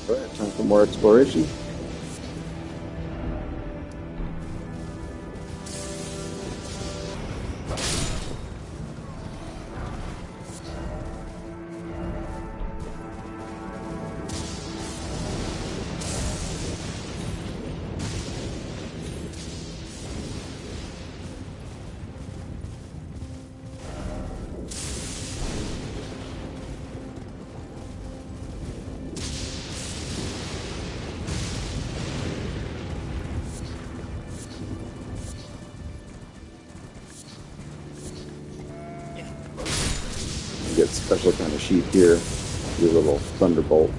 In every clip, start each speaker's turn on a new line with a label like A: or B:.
A: Alright, time for more exploration. Get special kind of sheep here. Your little thunderbolt.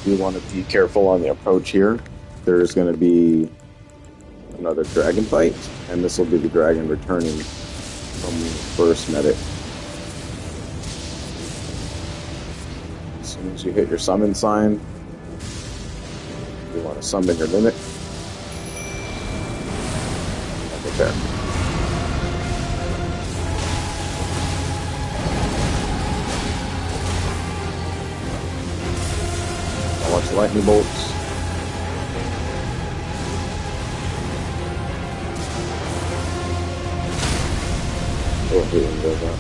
A: You want to be careful on the approach here. There's going to be another dragon fight, and this will be the dragon returning from when we first met it. As soon as you hit your summon sign, you want to summon your limit. Right there. Watch the lightning bolts. Oh, he didn't go that.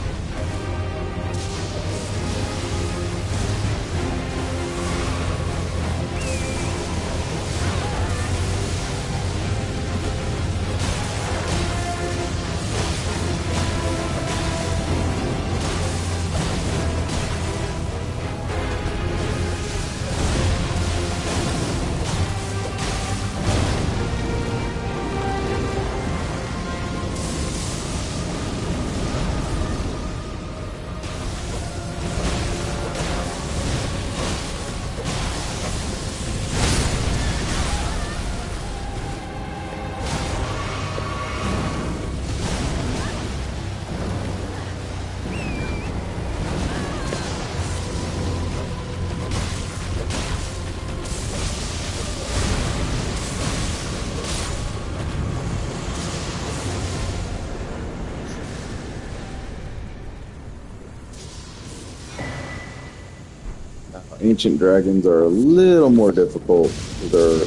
A: Ancient dragons are a little more difficult. They're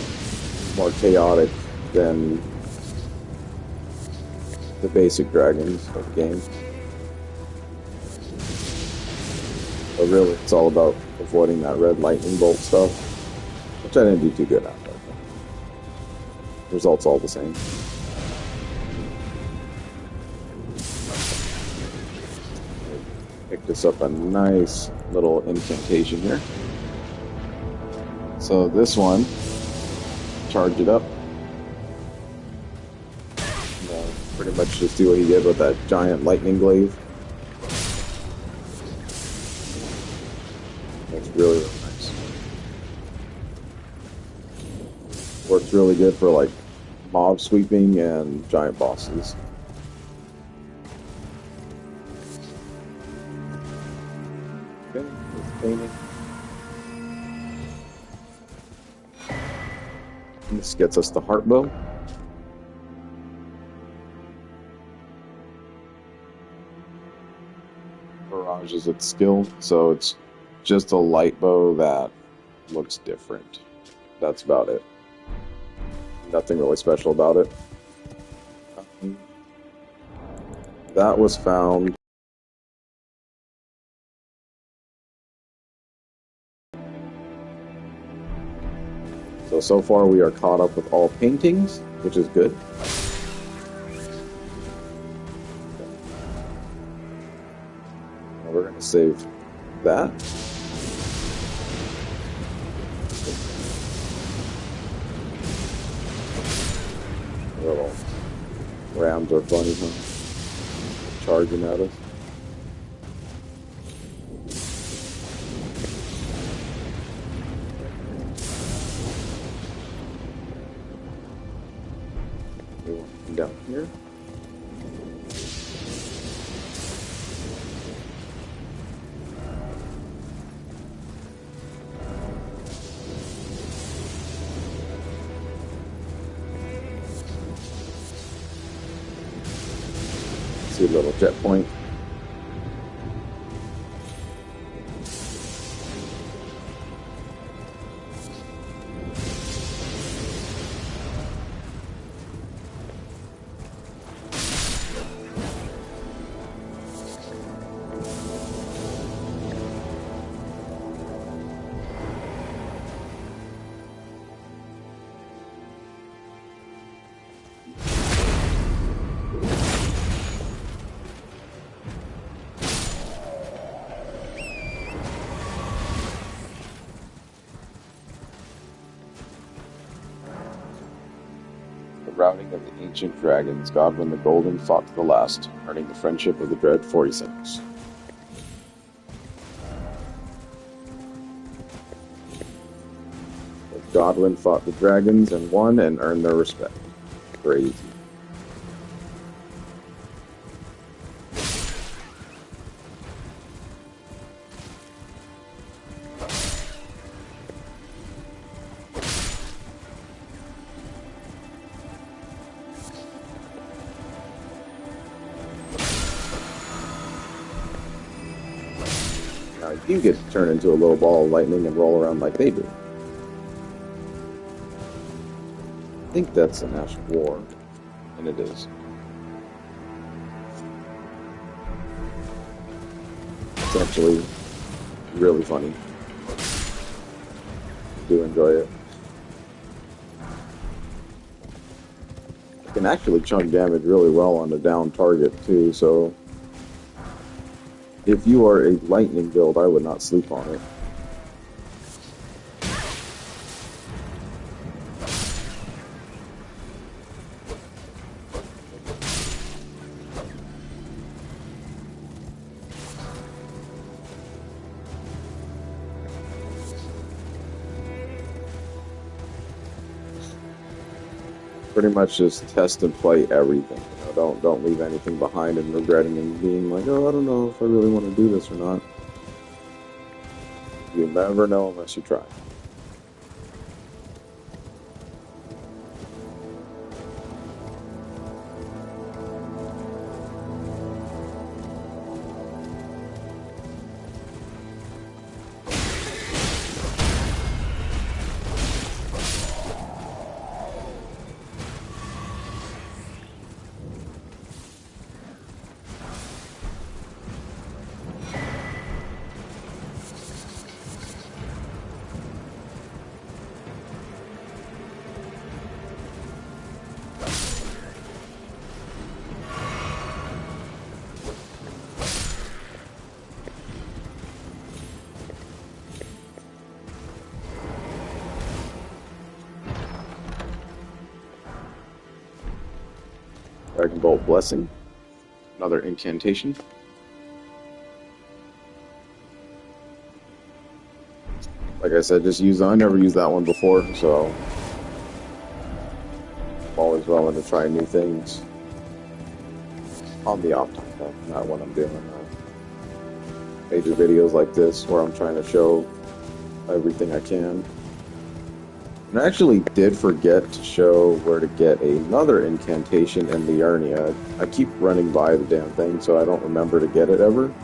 A: more chaotic than the basic dragons of the game. But really, it's all about avoiding that red lightning bolt stuff, which I didn't do too good at. But results all the same. Pick this up a nice little incantation here. So this one, charge it up. Pretty much just do what he did with that giant lightning glaive. That's really, really nice. Works really good for like mob sweeping and giant bosses. Okay, with painting. This gets us the heart bow. Barrage is its skill, so it's just a light bow that looks different. That's about it. Nothing really special about it. That was found So far we are caught up with all paintings, which is good. Now we're going to save that. Little rams are funny, huh? Charging at us. Down here. See a little jet point. Routing of the ancient dragons, Godwin the Golden fought to the last, earning the friendship of the dread 46. Godwin fought the dragons and won and earned their respect. Crazy. Now you get to turn into a little ball of lightning and roll around like they do. I think that's an Ash of War, and it is. It's actually really funny. I do enjoy it. It can actually chunk damage really well on a down target too, so if you are a lightning build, I would not sleep on it. Pretty much just test and play everything. You know, don't leave anything behind and regretting and being like, oh, I don't know if I really want to do this or not. You'll never know unless you try. Dragon Bolt Blessing, another incantation. Like I said, I never used that one before, so I'm always willing to try new things on the off time, not when I'm doing major videos like this where I'm trying to show everything I can. And I actually did forget to show where to get another incantation in the Urnia. I keep running by the damn thing, so I don't remember to get it ever.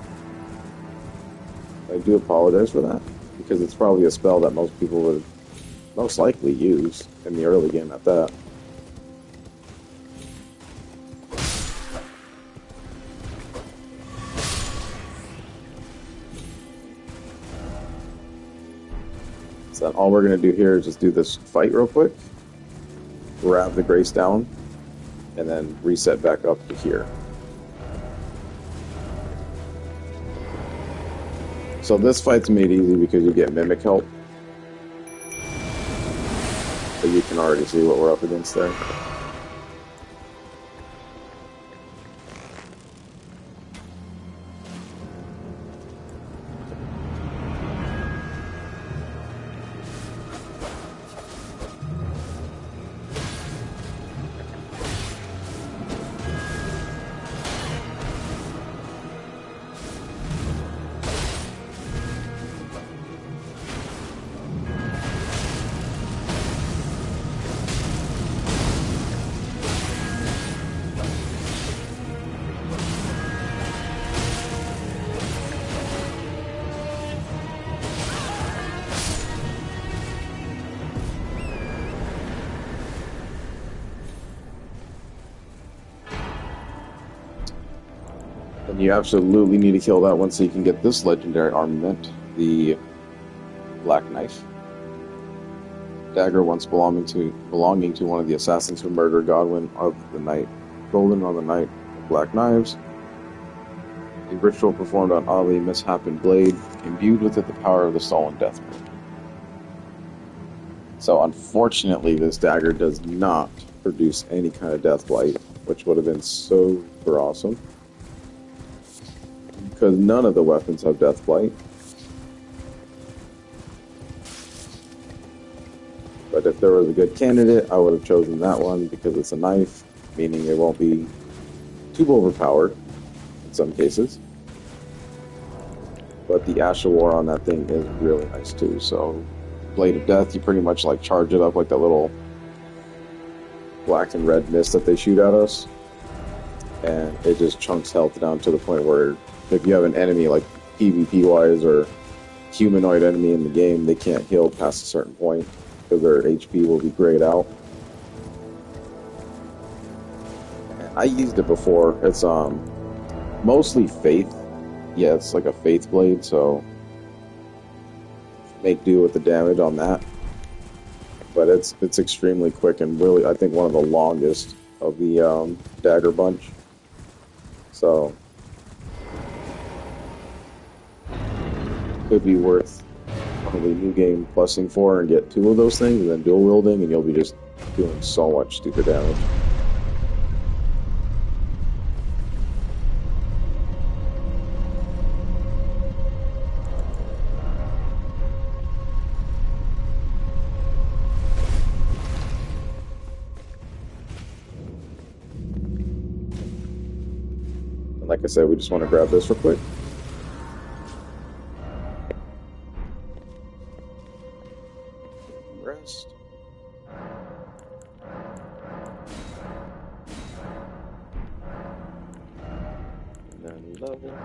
A: I do apologize for that, because it's probably a spell that most people would most likely use in the early game at that. So then all we're going to do here is just do this fight real quick, grab the grace down, and then reset back up to here. So this fight's made easy because you get mimic help. But you can already see what we're up against there. And you absolutely need to kill that one so you can get this legendary armament, the Black Knife. Dagger once belonging to one of the assassins who murdered Godwin of the Night, Golden on the Night of Black Knives. A ritual performed on Ali mishappened blade, imbued with it the power of the stolen death blade. So unfortunately, this dagger does not produce any kind of death blight, which would have been so super awesome. Because none of the weapons have death blight. But if there was a good candidate, I would have chosen that one because it's a knife, meaning it won't be too overpowered in some cases. But the Ash of War on that thing is really nice too. So, Blade of Death, you pretty much like charge it up like that little black and red mist that they shoot at us. And it just chunks health down to the point where if you have an enemy like PvP-wise or humanoid enemy in the game, they can't heal past a certain point because their HP will be grayed out. And I used it before. It's mostly Faith. Yeah, it's like a Faith blade, so make do with the damage on that. But it's extremely quick and really, I think, one of the longest of the dagger bunch. So could be worth probably new game plussing for and get 2 of those things and then dual wielding, and you'll be just doing so much stupid damage. And like I said, we just want to grab this real quick. Rest. And then level.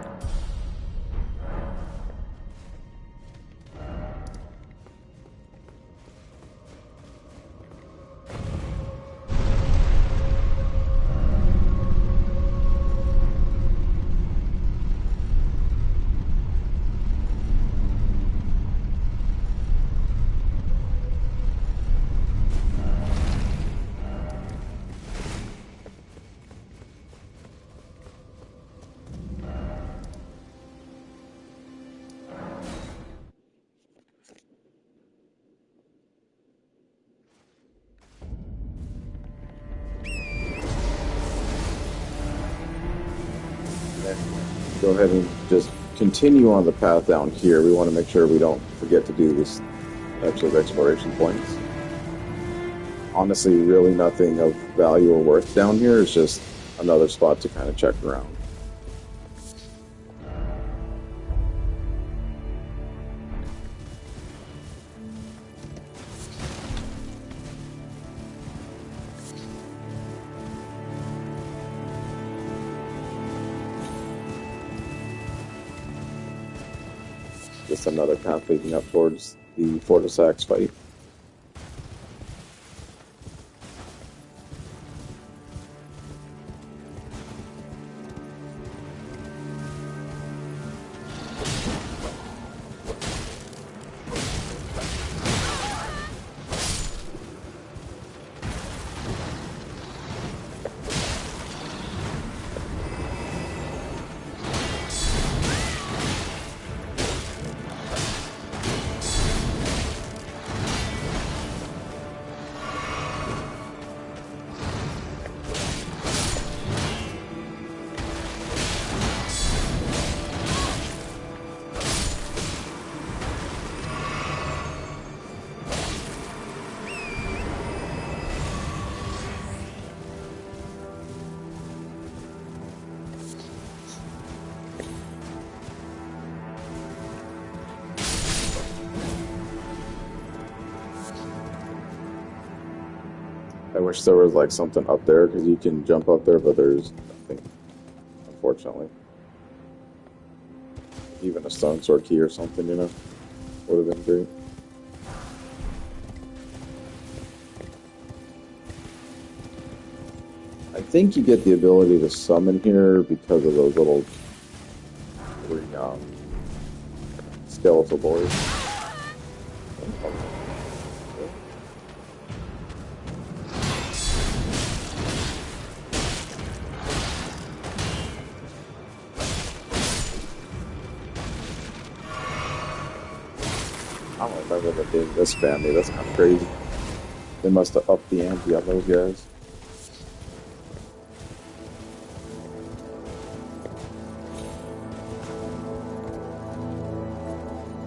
A: Go ahead and just continue on the path down here. We want to make sure we don't forget to do these types of exploration points. Honestly, really nothing of value or worth down here. It's just another spot to kind of check around. Just another path leading up towards the Fort of Sax fight. wish there was like something up there because you can jump up there, but there's nothing, unfortunately. Even a stone sword key or something, you know, would have been great. I think you get the ability to summon here because of those little three skeletal boys. I don't remember that being this family. That's kind of crazy. They must have upped the ante on those guys.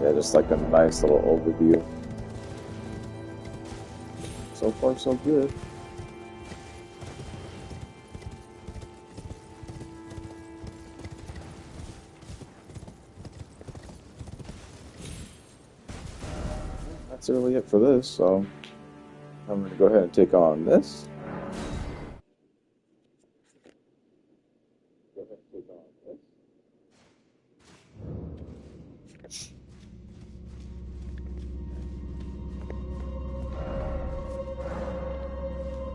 A: Yeah, just like a nice little overview. So far, so good. That's really it for this, so I'm going to go ahead and take on this. Go ahead and take on this.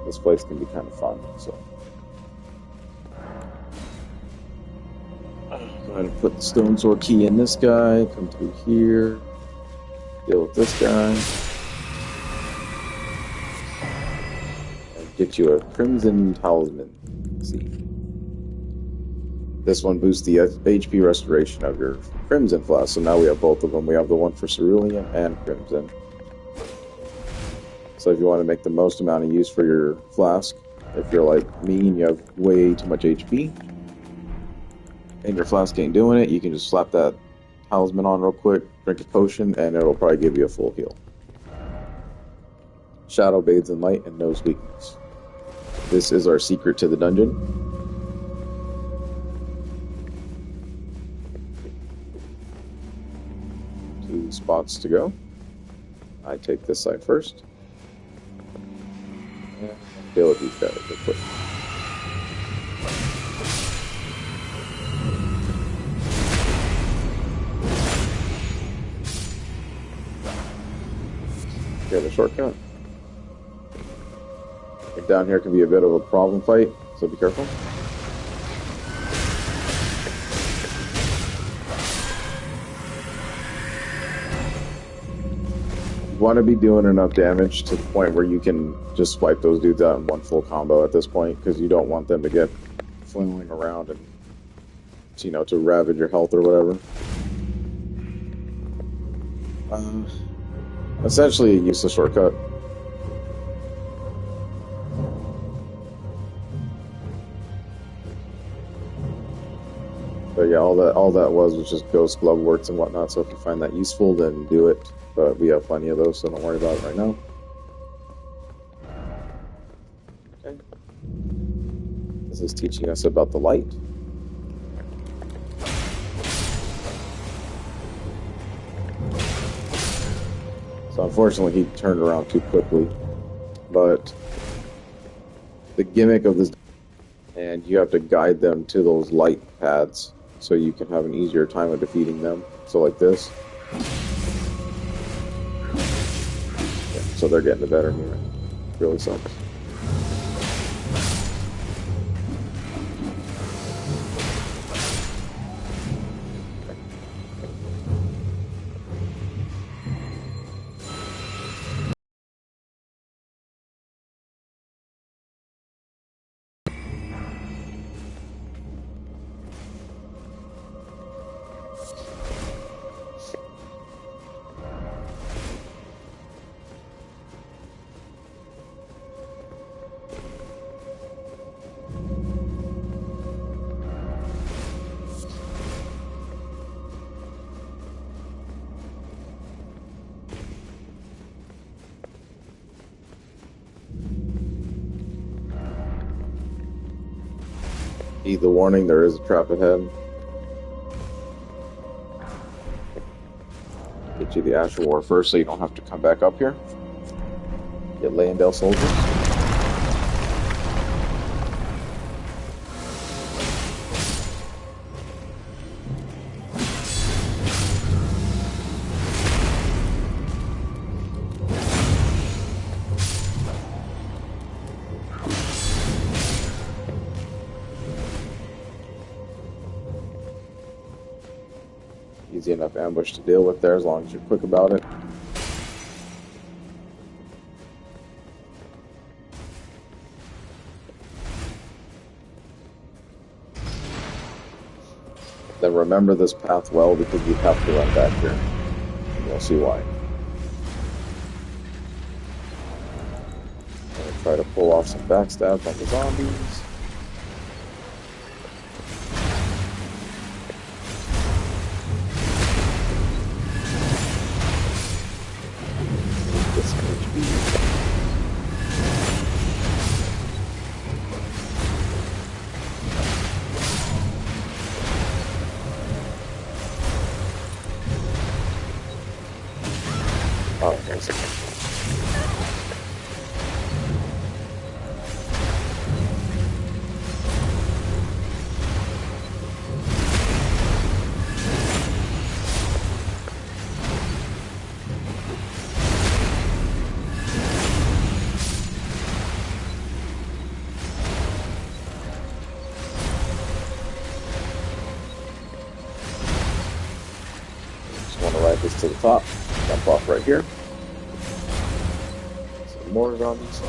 A: This place can be kind of fun, so go ahead and put the stone sword key in this guy, come through here, deal with this guy, and get you a crimson talisman. Let's see. This one boosts the HP restoration of your crimson flask, so now we have both of them. We have the one for cerulean and crimson. So if you want to make the most amount of use for your flask, if you're like me and you have way too much HP, and your flask ain't doing it, you can just slap that talisman on real quick, drink a potion, and it'll probably give you a full heal. Shadow bathes in light and knows weakness. This is our secret to the dungeon. 2 spots to go. I take this side first. Deal with these guys real quick. Okay, the shortcut. Like down here can be a bit of a problem fight, so be careful. You want to be doing enough damage to the point where you can just wipe those dudes out in one full combo at this point, because you don't want them to get flailing around and, you know, to ravage your health or whatever. Essentially a useless shortcut. But yeah, all that was just ghost glove works and whatnot, so if you find that useful, then do it. But we have plenty of those, so don't worry about it right now. Okay. This is teaching us about the light. So unfortunately he turned around too quickly. But the gimmick of this, and you have to guide them to those light pads so you can have an easier time of defeating them. So like this. Yeah, so they're getting the better of me, right? Really sucks. Heed the warning, there is a trap ahead. Get you the Ash of War first so you don't have to come back up here. Get Leyendale soldiers. easy enough ambush to deal with there as long as you're quick about it. Then remember this path well because you have to run back here. You'll see why. I'm gonna try to pull off some backstabs on the zombies. Get some HP. Oh, there's a just want to ride this to the top, jump off right here. Some more zombies.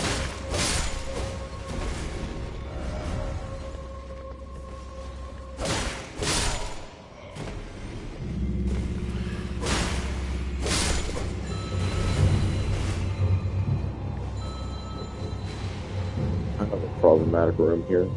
A: Kind of a problematic room here.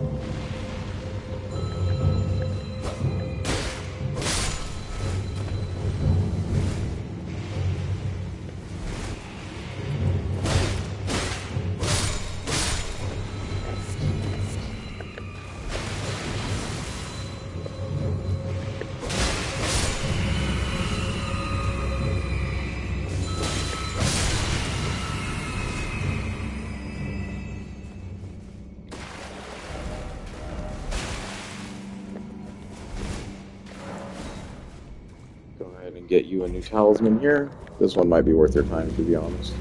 A: Go ahead and get you a new talisman here. This one might be worth your time, to be honest.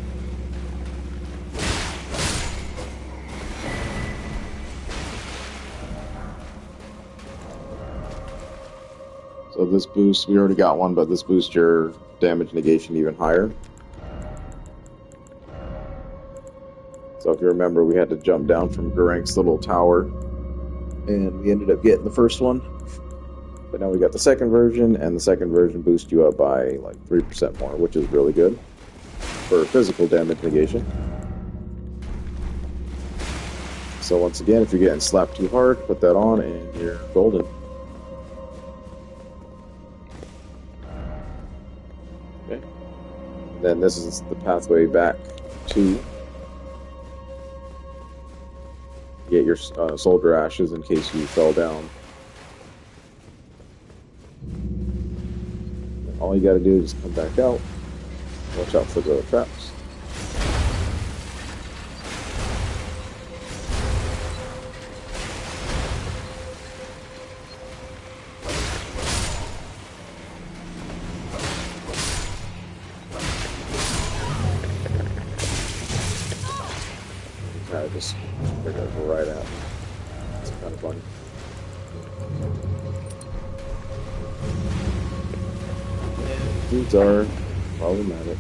A: So this boost, we already got one, but this boosts your damage negation even higher. So if you remember, we had to jump down from Garank's little tower, and we ended up getting the first one. But now we got the second version, and the second version boosts you up by like 3% more, which is really good for physical damage negation. So once again, if you're getting slapped too hard, put that on and you're golden. Okay. And then this is the pathway back to get your soldier ashes in case you fell down. All you gotta do is come back out. Watch out for the traps. Kind of just figure out where right at. It's kind of funny. Dudes are problematic.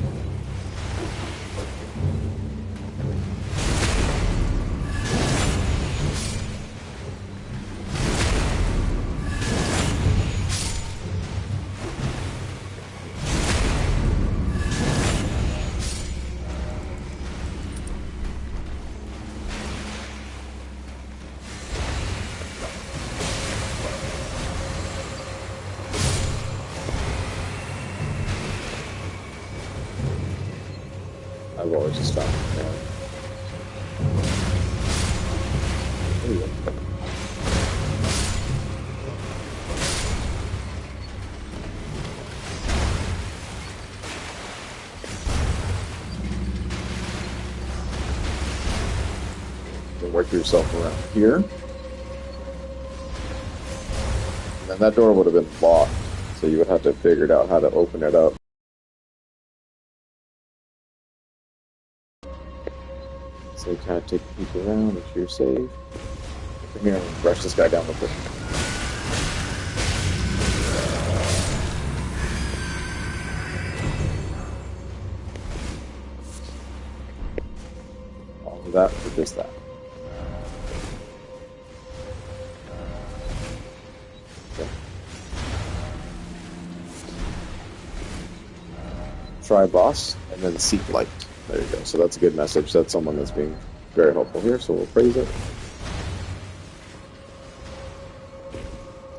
A: I've always just found it. There you go. You can work yourself around here. And then that door would have been locked, so you would have to have figured out how to open it up. So you kind of take a peek around, make sure you're safe. Come here and brush this guy down real quick. Just that. Okay. Try boss, and then seek light. There you go. So that's a good message. That's someone that's being very helpful here, so we'll praise it.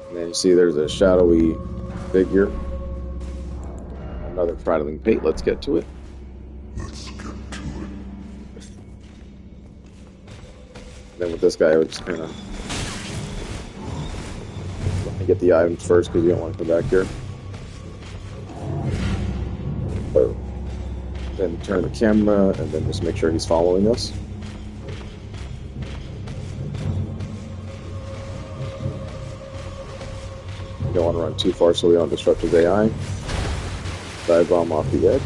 A: And then you see there's a shadowy figure. Another prattling pate. Let's get to it. Then with this guy, I would just kind of let me get the items first because you don't want to come back here. So then turn the camera and then just make sure he's following us. You don't want to run too far so we don't disrupt his AI. Dive bomb off the edge.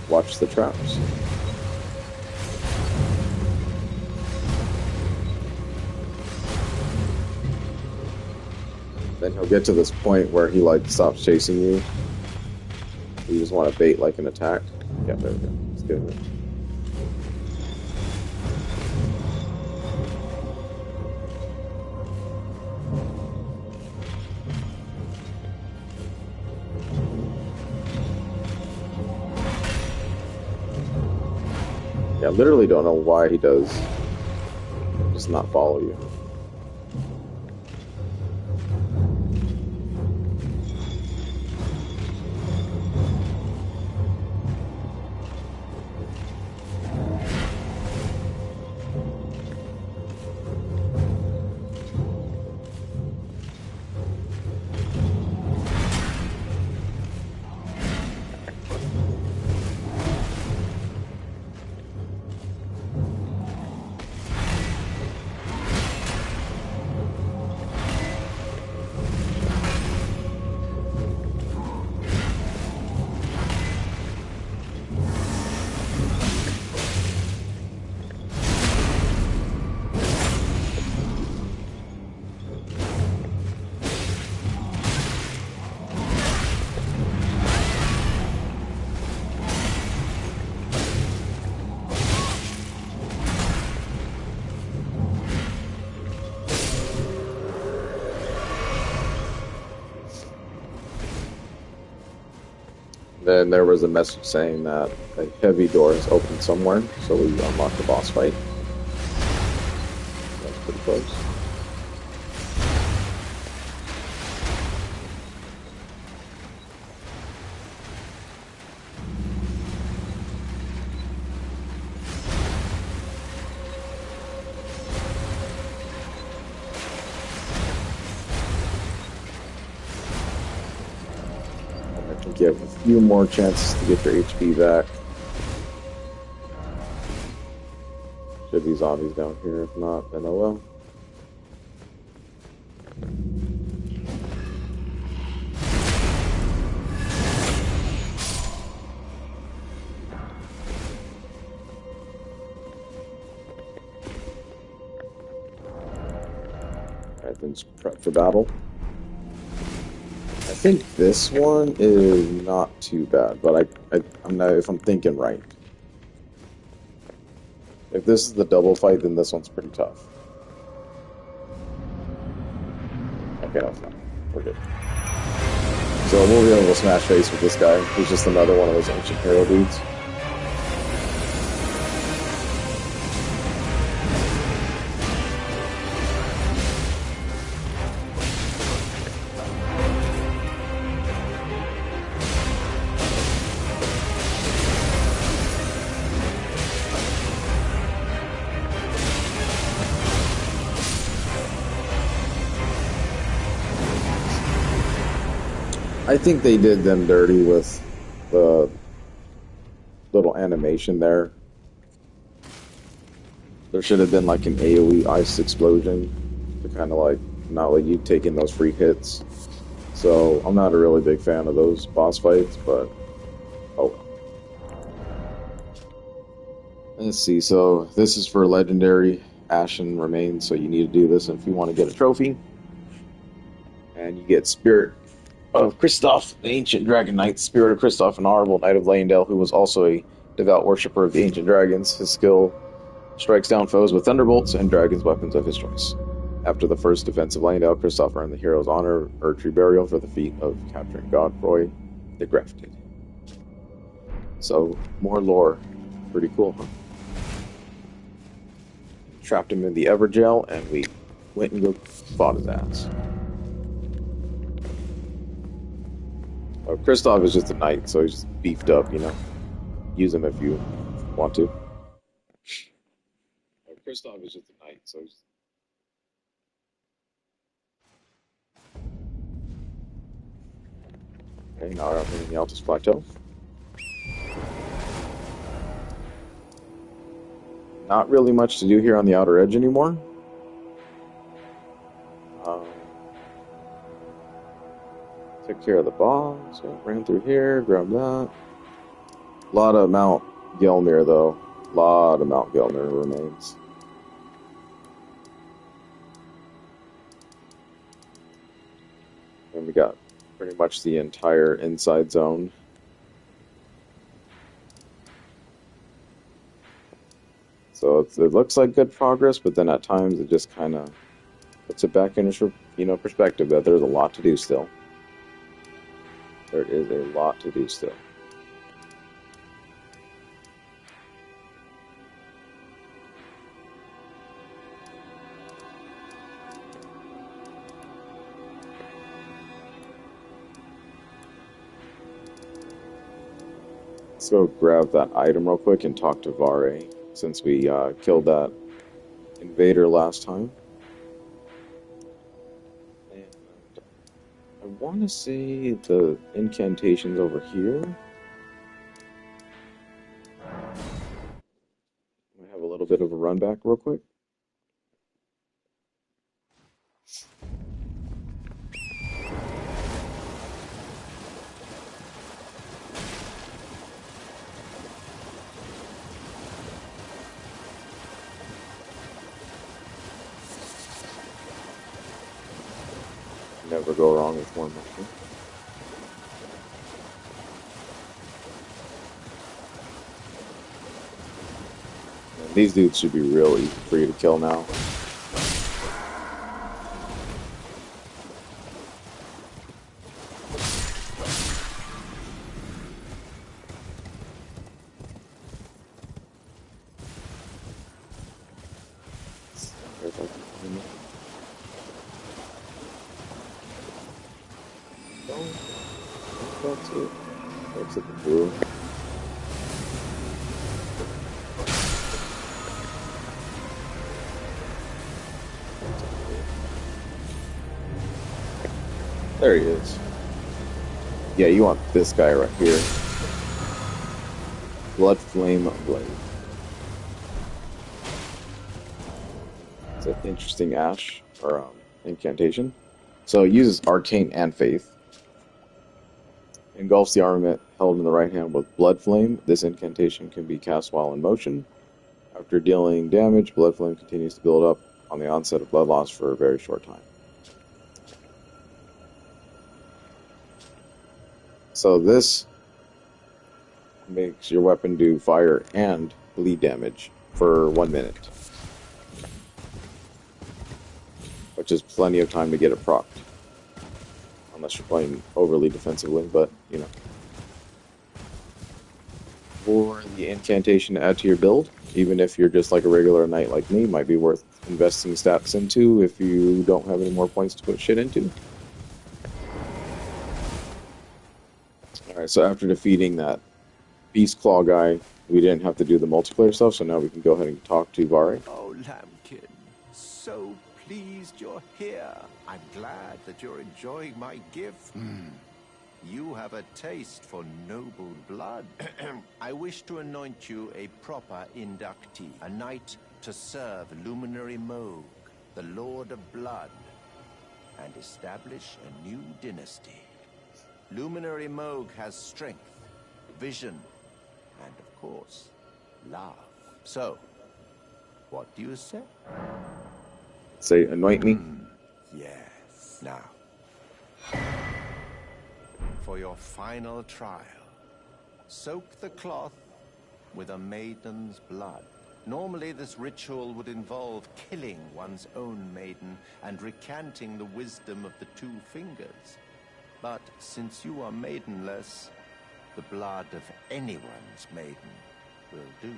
A: Watch the traps. Then he'll get to this point where he like stops chasing you. You just want to bait like an attack. Yeah, there we go. Let's get it. Yeah, I literally don't know why he does just not follow you. Then there was a message saying that a heavy door is open somewhere, so we unlocked the boss fight. That's pretty close. You have a few more chances to get your HP back. Should be zombies down here. If not, then oh well. Alright, then just prep for battle. I think this one is not too bad, but I'm not, if I'm thinking right. If this is the double fight, then this one's pretty tough. Okay, no, it's not. We're good. So we'll be able to smash face with this guy. He's just another one of those ancient hero dudes. I think they did them dirty with the little animation there. There should have been like an AoE ice explosion to kind of like not let you take in those free hits. So I'm not a really big fan of those boss fights, but oh. Let's see, so this is for legendary Ashen Remains, so you need to do this if you want to get a trophy. And you get Spirit of Kristoff, the ancient dragon knight, Spirit of Kristoff, an honorable knight of Leyendell, who was also a devout worshipper of the ancient dragons. His skill Strikes down foes with thunderbolts and dragon's weapons of his choice. After the first defensive Langdale, Kristoff earned the hero's honor Erdtree Burial for the feat of capturing Godfroy the Grafted. So, more lore. Pretty cool, huh? Trapped him in the Everjail, and we went and fought his ass. Kristoff is just a knight, so he's just beefed up, you know. Use him if you want to. Kristoff is just a knight, so he's... Okay, now I'm in the Altus Plateau. Not really much to do here on the outer edge anymore. Took care of the boss, ran through here, grabbed that. A lot of Mount Gelmir, though. A lot of Mount Gelmir remains. And we got pretty much the entire inside zone. So it looks like good progress, but then at times it just kind of puts it back in perspective that there's a lot to do still. There is a lot to do still. Let's go grab that item real quick and talk to Vare, since we killed that invader last time. And I want to say the incantation's over here. I have a little bit of a run back real quick. Never go wrong with one mushroom. And these dudes should be real easy for you to kill now. That's it. That's it. Blue. There he is. Yeah, you want this guy right here. Blood Flame Blade. It's an interesting ash or incantation. So it uses Arcane and Faith. Engulfs the armament held in the right hand with Blood Flame. This incantation can be cast while in motion. After dealing damage, Blood Flame continues to build up on the onset of blood loss for a very short time. So this makes your weapon do fire and bleed damage for 1 minute. Which is plenty of time to get it procced. Unless you're playing overly defensively, but, you know. For the incantation to add to your build, even if you're just like a regular knight like me, might be worth investing stats into if you don't have any more points to put shit into. Alright, so after defeating that Beast Claw guy, we didn't have to do the multiplayer stuff, so now we can go ahead and talk to Vare.
B: Oh, Lambkin, so pleased you're here. I'm glad that you're enjoying my gift. You have a taste for noble blood. I wish to anoint you a proper inductee, a knight to serve Luminary Moog, the Lord of Blood, and establish a new dynasty. Luminary Moog has strength, vision, and of course, love. So, what do you say?
A: Say, anoint me.
B: Yes. Now, for your final trial, soak the cloth with a maiden's blood. Normally, this ritual would involve killing one's own maiden and recanting the wisdom of the two fingers. But since you are maidenless, the blood of anyone's maiden will do.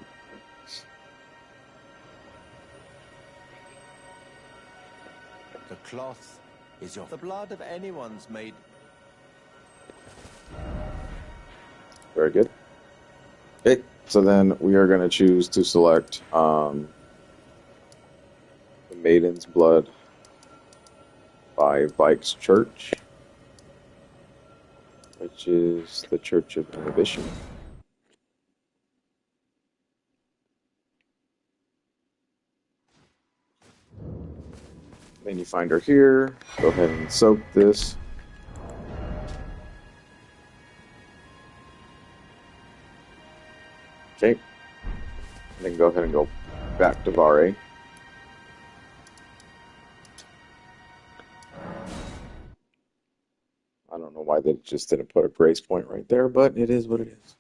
B: The cloth is the blood of anyone's maiden.
A: Very good. Okay, so then we are going to choose to select the Maiden's Blood by Vike's Church, which is the Church of Inhibition. Then you find her here. Go ahead and soak this. Okay. Then go ahead and go back to Vare. I don't know why they just didn't put a grace point right there, but it is what it is.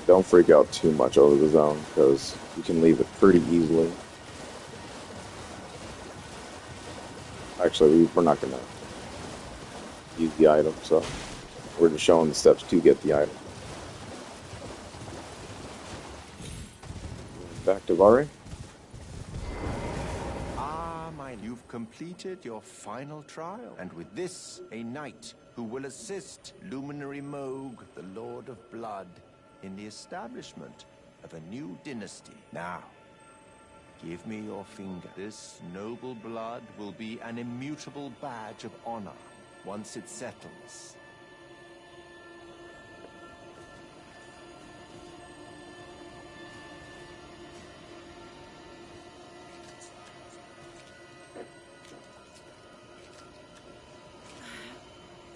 A: Don't freak out too much over the zone, because you can leave it pretty easily. Actually, we're not going to use the item, so we're just showing the steps to get the item. Back to Vare.
B: Ah, you've completed your final trial. And with this, a knight who will assist Luminary Moog, the Lord of Blood, in the establishment of a new dynasty. Now, give me your finger. This noble blood will be an immutable badge of honor once it settles.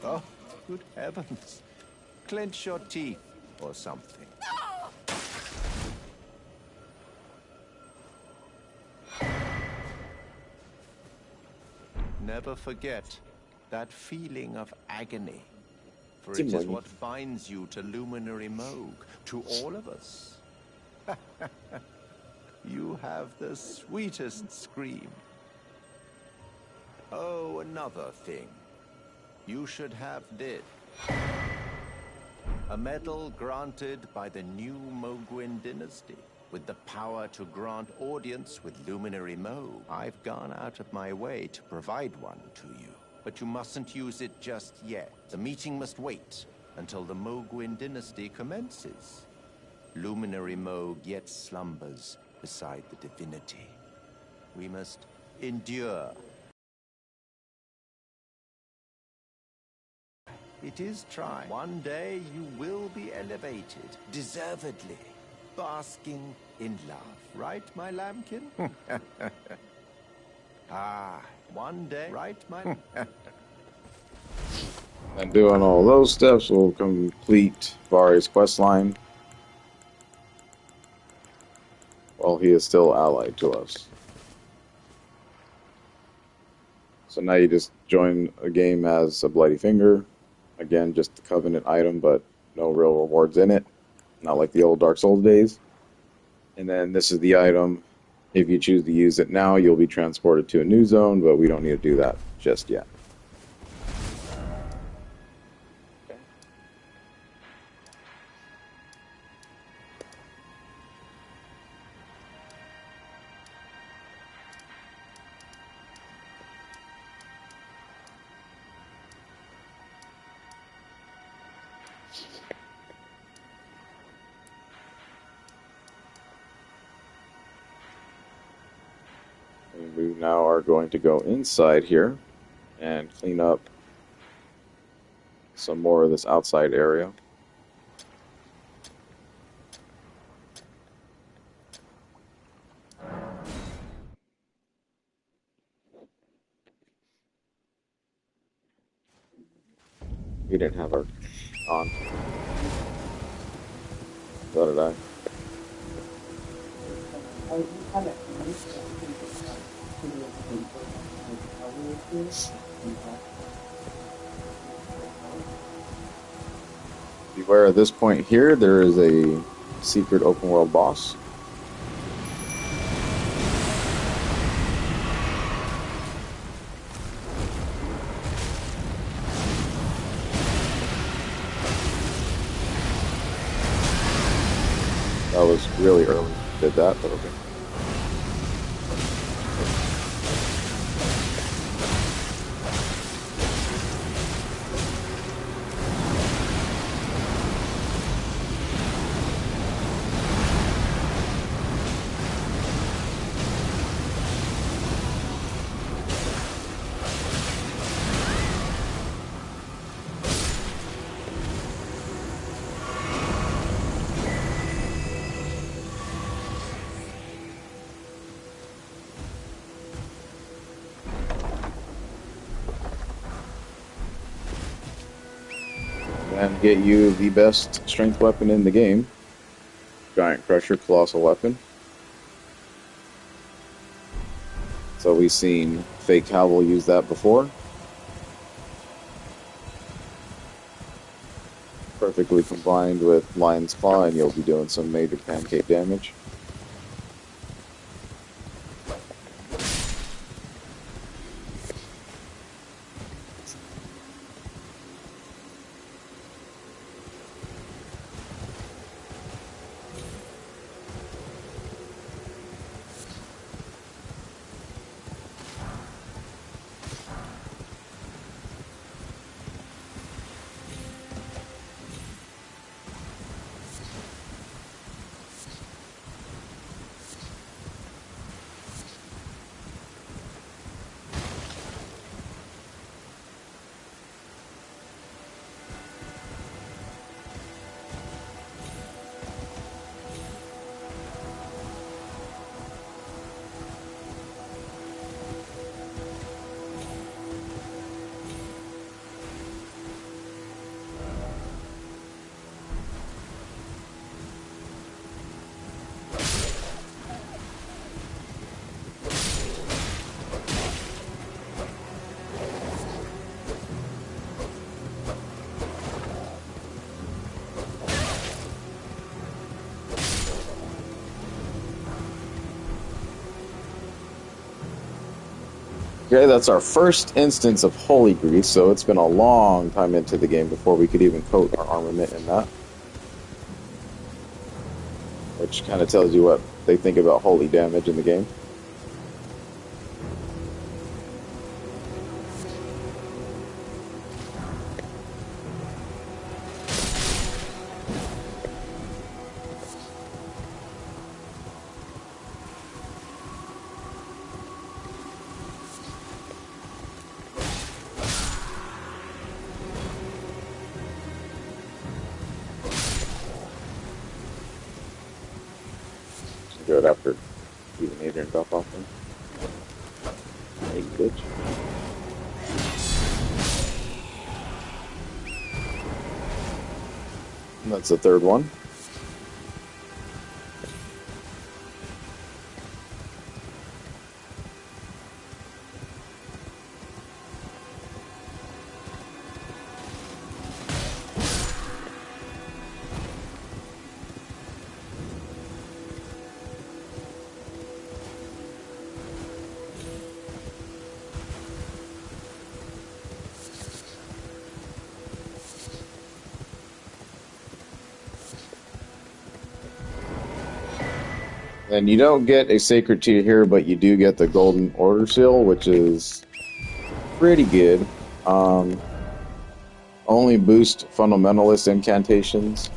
B: Oh, good heavens. Clench your teeth or something. Never forget that feeling of agony, for it is what binds you to Luminary Moog, to all of us. You have the sweetest scream. Oh, another thing. You should have this. A medal granted by the new Moguin dynasty, with the power to grant audience with Luminary Moog. I've gone out of my way to provide one to you, but you mustn't use it just yet. The meeting must wait until the Moguin dynasty commences. Luminary Moog yet slumbers beside the divinity. We must endure. It is trying. One day you will be elevated, deservedly, basking in love. Right, my lambkin? Ah, one day, right, my...
A: And doing all those steps will complete Vare's questline while he is still allied to us. So now you just join a game as a Bloody Finger. Again, just the Covenant item, but no real rewards in it. Not like the old Dark Souls days. And then this is the item. If you choose to use it now, you'll be transported to a new zone, but we don't need to do that just yet. Okay. We now are going to go inside here and clean up some more of this outside area. We didn't have our on. So did I. Beware at this point here, there is a secret open world boss. That was really early. Did that, but okay. And get you the best strength weapon in the game. Giant Crusher, Colossal Weapon. So we've seen Fake Howell use that before. Perfectly combined with Lion's Claw, and you'll be doing some major pancake damage. Okay, that's our first instance of Holy Grease, so it's been a long time into the game before we could even coat our armament in that. Which kind of tells you what they think about holy damage in the game. Good after even Adrian got off him. Hey, bitch. And that's the third one. And you don't get a Sacred Tier here, but you do get the Golden Order Seal, which is pretty good. Only boost Fundamentalist incantations.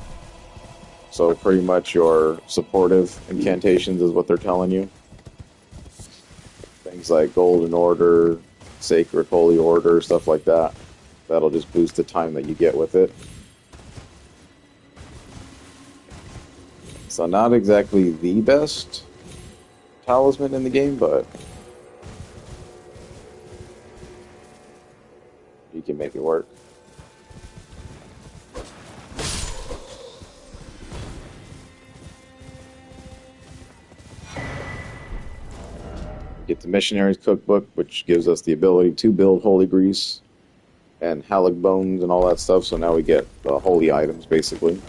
A: So pretty much your supportive incantations is what they're telling you. Things like Golden Order, Sacred Holy Order, stuff like that. That'll just boost the time that you get with it. So not exactly the best talisman in the game, but you can make it work. the Missionary's Cookbook, which gives us the ability to build holy grease and halleck bones and all that stuff. So now we get holy items, basically.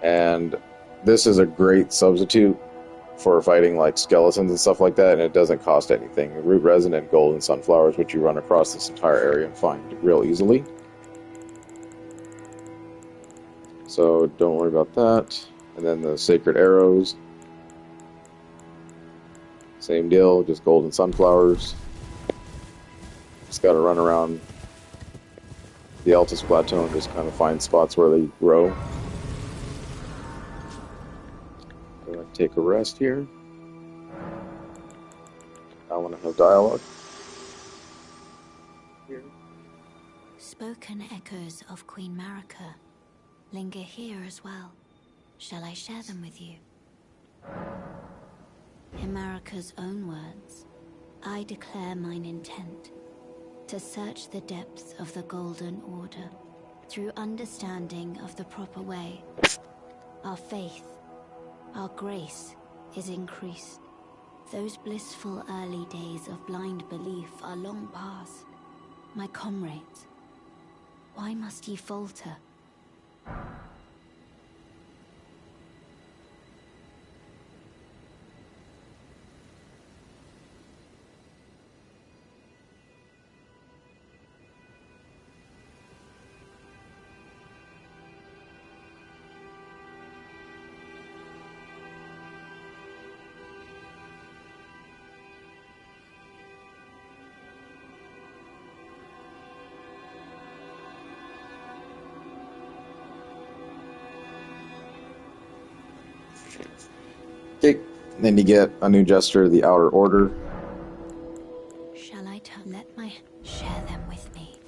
A: And this is a great substitute for fighting like skeletons and stuff like that, and it doesn't cost anything. Root resin and golden sunflowers, which you run across this entire area and find real easily. So don't worry about that. And then the sacred arrows. Same deal, just golden sunflowers. Just gotta run around the Altus Plateau and just kind of find spots where they grow. I'm gonna take a rest here. I want to have dialogue. Here.
C: Spoken echoes of Queen Marika linger here as well. Shall I share them with you? In Marika's own words, I declare mine intent to search the depths of the Golden Order through understanding of the proper way. Our faith, our grace is increased. Those blissful early days of blind belief are long past. My comrades, why must ye falter?
A: Okay, then you get a new gesture, the Outer Order.
C: Shall I share them with me?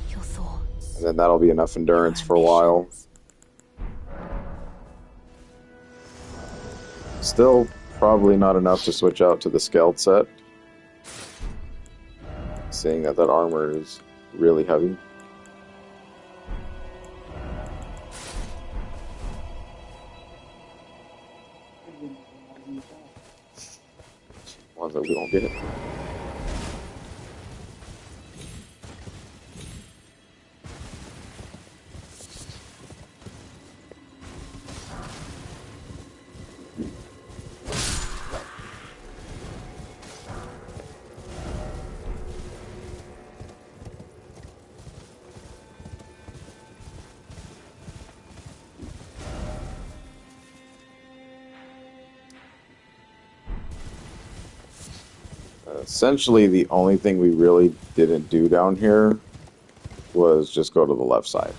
C: Your thoughts.
A: And then that'll be enough endurance for a while. Still probably not enough to switch out to the Skeld set. Seeing that armor is really heavy. Ones that we don't get. Essentially, the only thing we really didn't do down here was just go to the left side.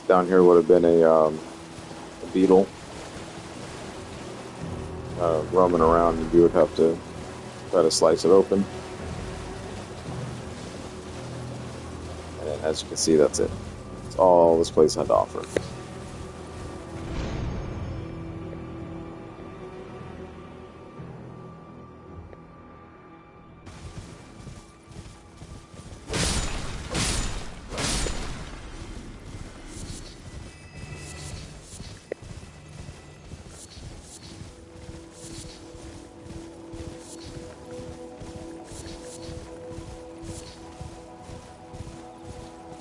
A: Down here would have been a beetle roaming around, and you would have to try to slice it open. And then, as you can see, that's it. That's all this place had to offer.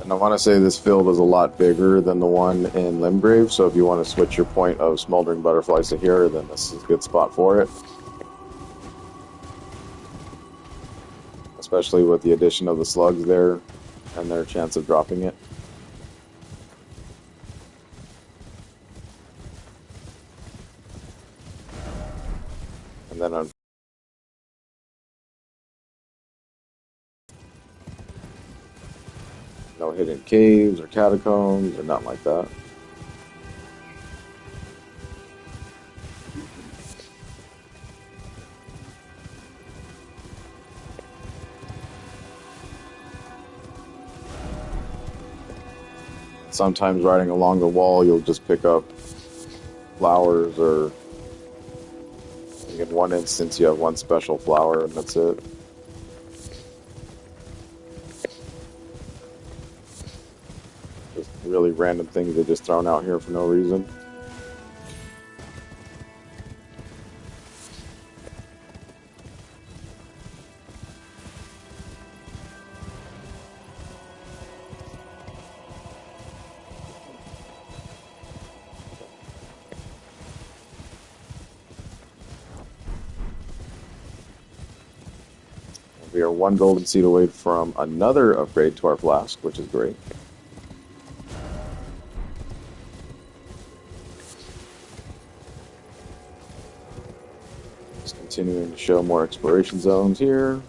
A: And I want to say this field is a lot bigger than the one in Limgrave, so if you want to switch your point of Smoldering Butterflies to here, then this is a good spot for it. Especially with the addition of the slugs there and their chance of dropping it. And then on no hidden caves or catacombs or nothing like that. sometimes riding along the wall, you'll just pick up flowers, or in one instance, you have one special flower, and that's it. Just really random things they just thrown out here for no reason. We are one golden seed away from another upgrade to our flask, which is great. Just continuing to show more exploration zones here.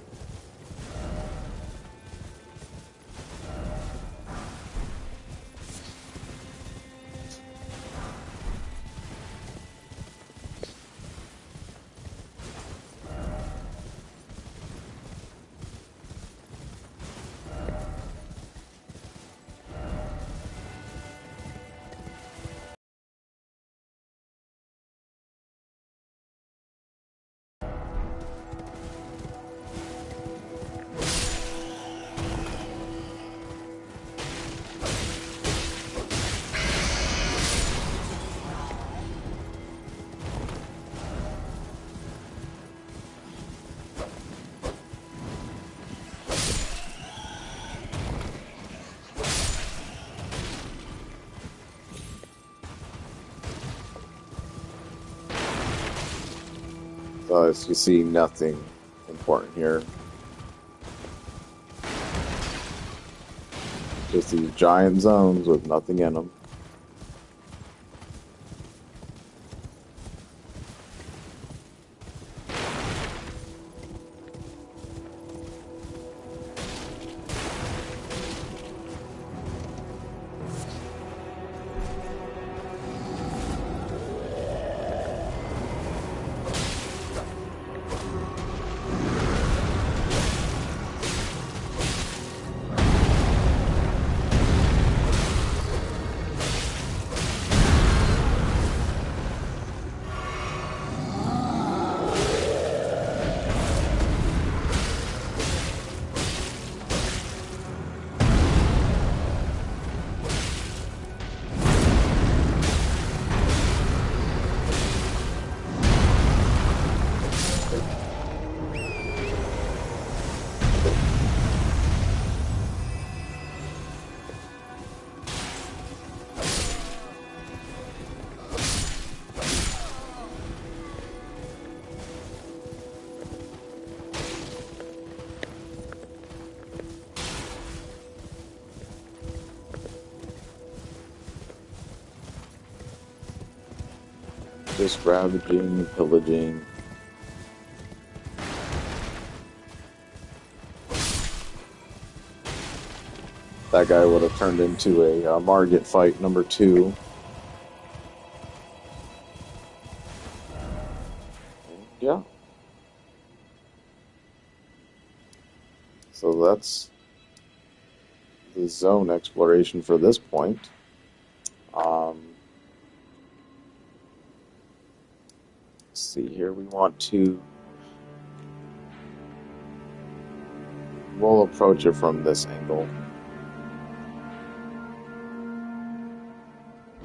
A: As you see, nothing important here. Just these giant zones with nothing in them. Just ravaging, pillaging. That guy would have turned into a Margit fight number 2. Yeah. So that's the zone exploration for this point. Let's see here. We'll approach it from this angle.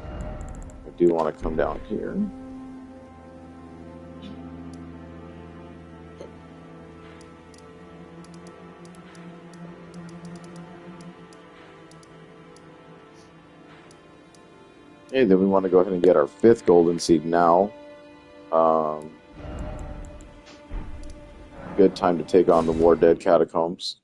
A: I do want to come down here. Okay, then we want to go ahead and get our 5th golden seed now. Good time to take on the War Dead Catacombs.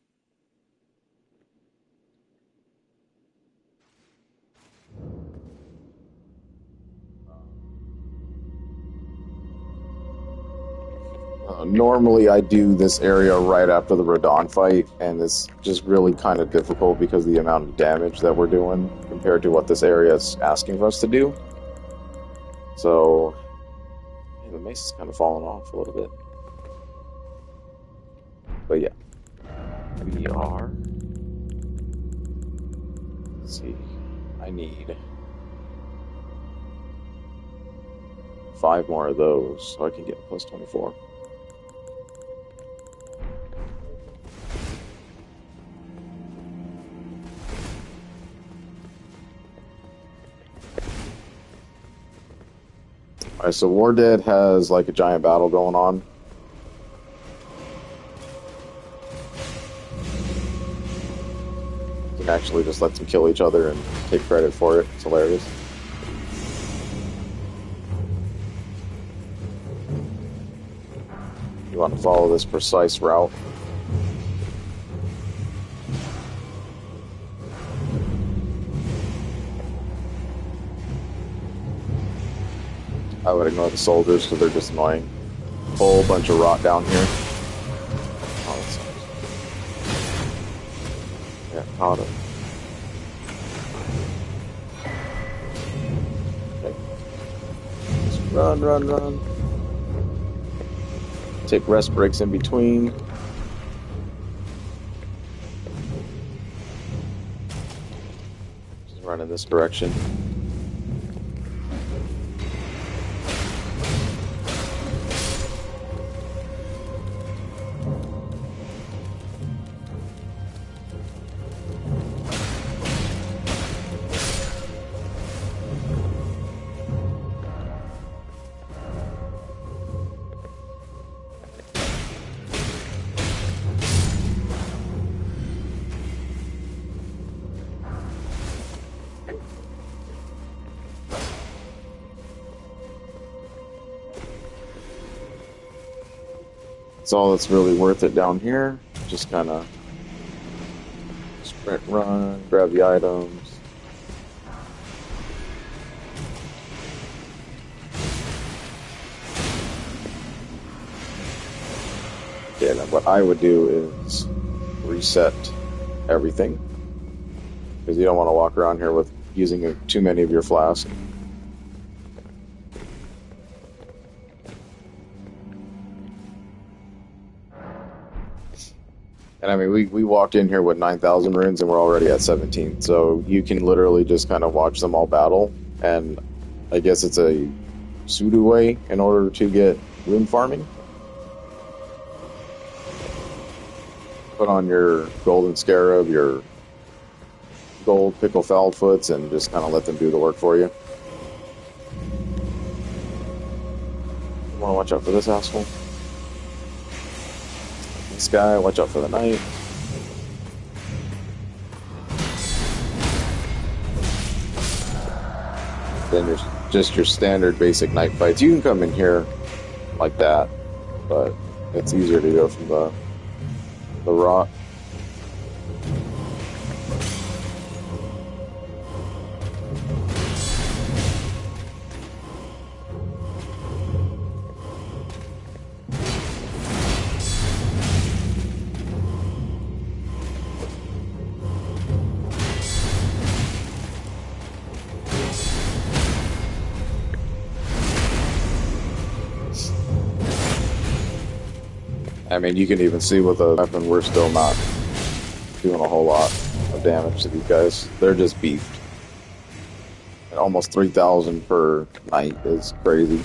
A: Normally I do this area right after the Radon fight, and it's just really kind of difficult because of the amount of damage that we're doing compared to what this area is asking of us to do. So, yeah, the mace is kind of falling off a little bit. But yeah, we are... Let's see. I I need 5 more of those so I can get plus 24. Alright, so War Dead has like a giant battle going on. You can actually just let them kill each other and take credit for it. It's hilarious. You want to follow this precise route. I would ignore the soldiers because they're just annoying. Whole bunch of rot down here. Oh, that sucks. Yeah, caught it. Okay. Just run, run, run. Take rest breaks in between. Just run in this direction. That's all that's really worth it down here. Just kind of sprint, run, grab the items. Yeah, now what I would do is reset everything, because you don't want to walk around here with using too many of your flasks. And I mean, we walked in here with 9,000 runes and we're already at 17. So you can literally just kind of watch them all battle. And I guess it's a pseudo way in order to get rune farming. Put on your golden scarab, your gold pickle foul foots, and just kind of let them do the work for you. You want to watch out for this asshole. This guy, watch out for the knight. Then there's just your standard basic knight fights. You can come in here like that, but it's easier to go from the rot. I mean, you can even see with the weapon, we're still not doing a whole lot of damage to these guys. They're just beefed. And almost 3,000 per night is crazy.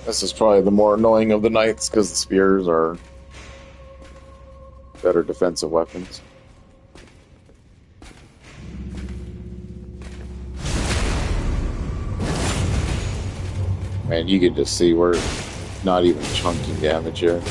A: This is probably the more annoying of the knights because the spears are better defensive weapons. Man, you can just see we're not even chunking damage here.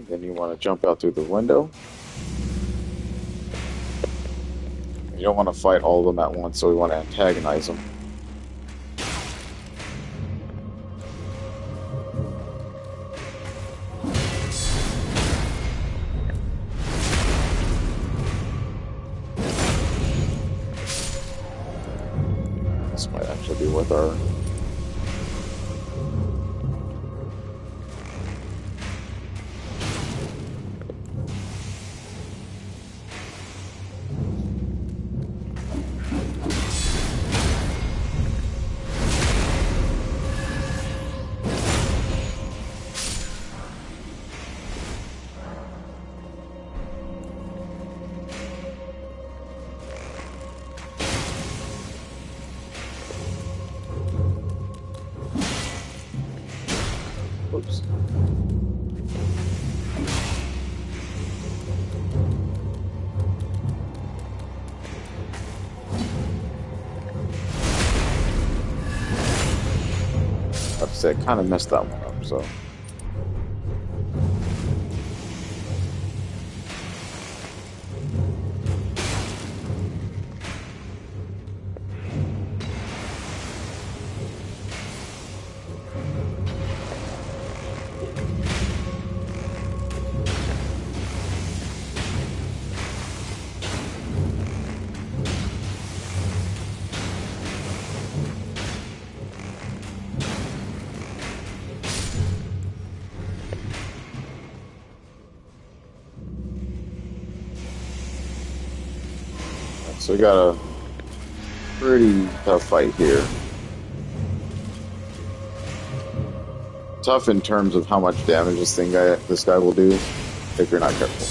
A: Then you want to jump out through the window. You don't want to fight all of them at once, so we want to antagonize them. This might actually be with our... Oops. I have to say, I kind of messed that one up, so... So we got a pretty tough fight here. Tough in terms of how much damage this guy will do if you're not careful.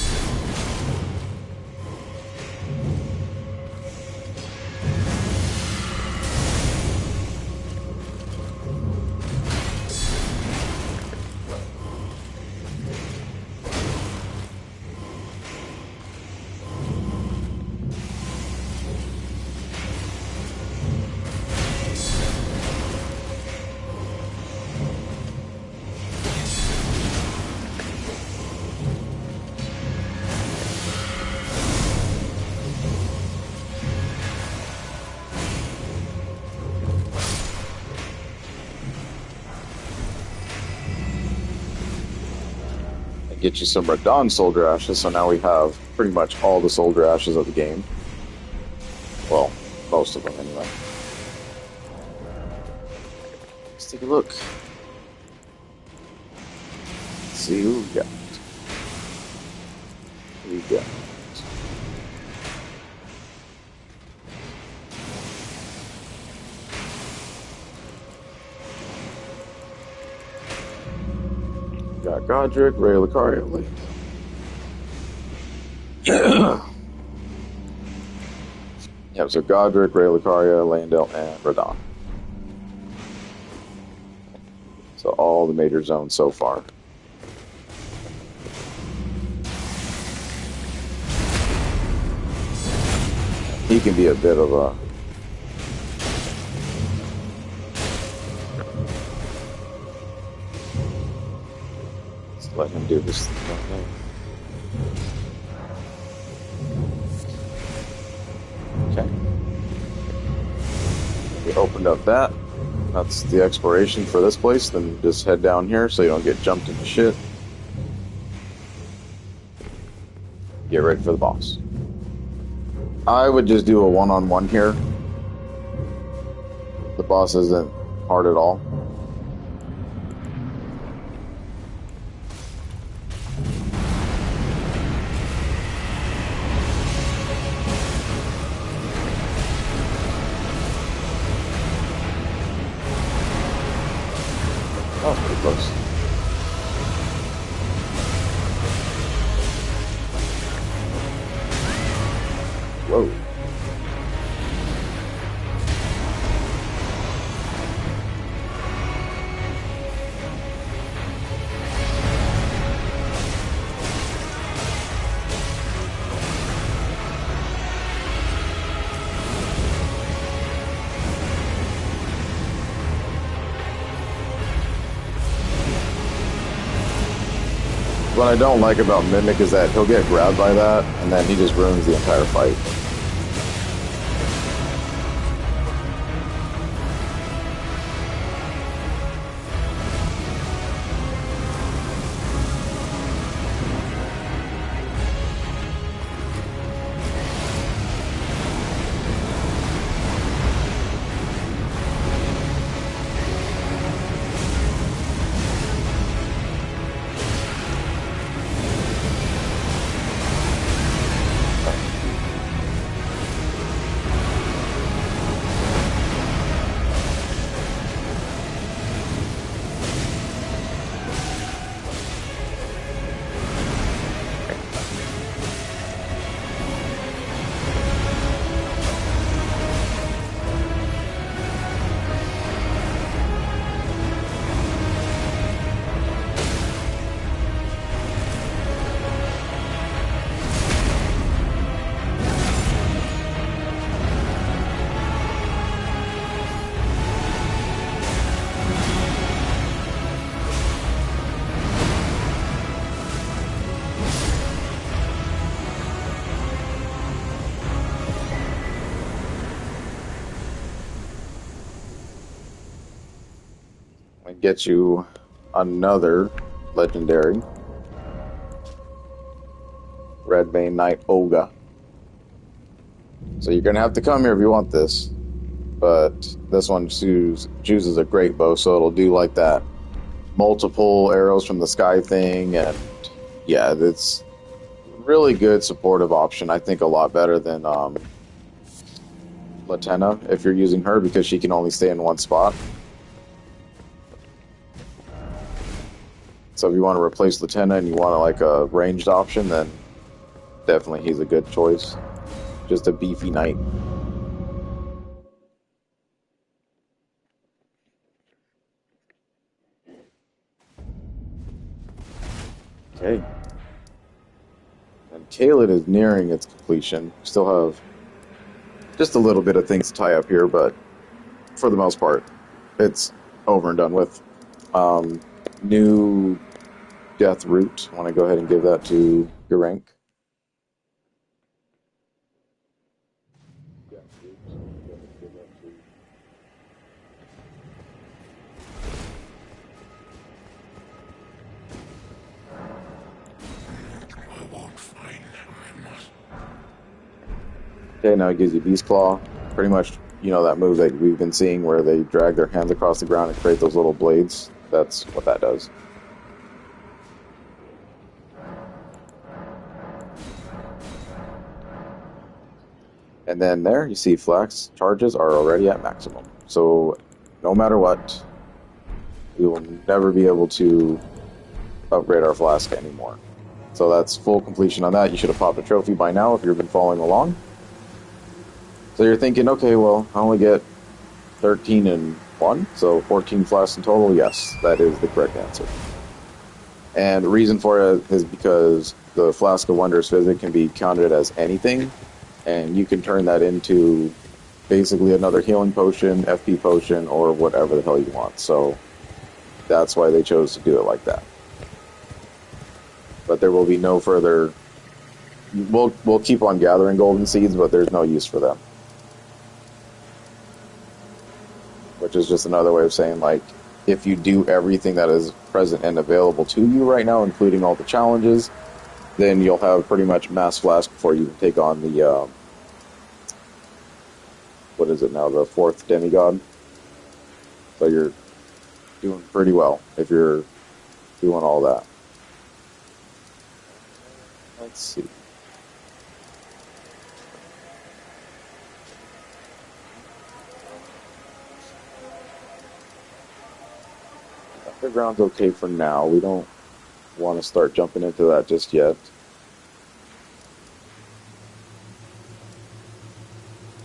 A: Get you some Radon Soldier Ashes, so now we have pretty much all the Soldier Ashes of the game. Well, most of them anyway. Let's take a look. Let's see who we got. Who we got? Got Godric, Ray Lucaria, Yep, so Godric, Ray Lucaria, Landell, and Radon. So all the major zones so far. He can be a bit of a... Let him do this thing. Okay. We opened up that. That's the exploration for this place. Then just head down here so you don't get jumped into shit. Get ready for the boss. I would just do a one-on-one here. The boss isn't hard at all. Oh, it's pretty close. Whoa. What I don't like about Mimic is that he'll get grabbed by that, and then he just ruins the entire fight. And get you another legendary Redbane Knight Olga. So you're gonna have to come here if you want this, but this one chooses a great bow, so it'll do like that multiple arrows from the sky thing, and yeah, it's really good supportive option. I think a lot better than Latenna if you're using her, because she can only stay in one spot. So if you want to replace Latenna and you want like a ranged option, then definitely he's a good choice. Just a beefy knight. Okay. And Caelid is nearing its completion. Still have just a little bit of things to tie up here, but for the most part, it's over and done with. New Death Root. I want to go ahead and give that to Gerank. Okay, now it gives you Beast Claw. Pretty much, you know, that move that we've been seeing where they drag their hands across the ground and create those little blades. That's what that does. And then there, you see Flax charges are already at maximum. So no matter what, we will never be able to upgrade our Flask anymore. So that's full completion on that. You should have popped a trophy by now if you've been following along. So you're thinking, okay, well, I only get 13 and 1, so 14 flasks in total. Yes, that is the correct answer. And the reason for it is because the Flask of Wonders physic can be counted as anything, and you can turn that into basically another healing potion, FP potion, or whatever the hell you want. So that's why they chose to do it like that. But there will be no further... We'll keep on gathering golden seeds, but there's no use for them. Which is just another way of saying, like, if you do everything that is present and available to you right now, including all the challenges, then you'll have pretty much mass flask before you take on the what is it now, the 4th demigod. So you're doing pretty well if you're doing all that. Let's see. Underground's okay for now. We don't want to start jumping into that just yet.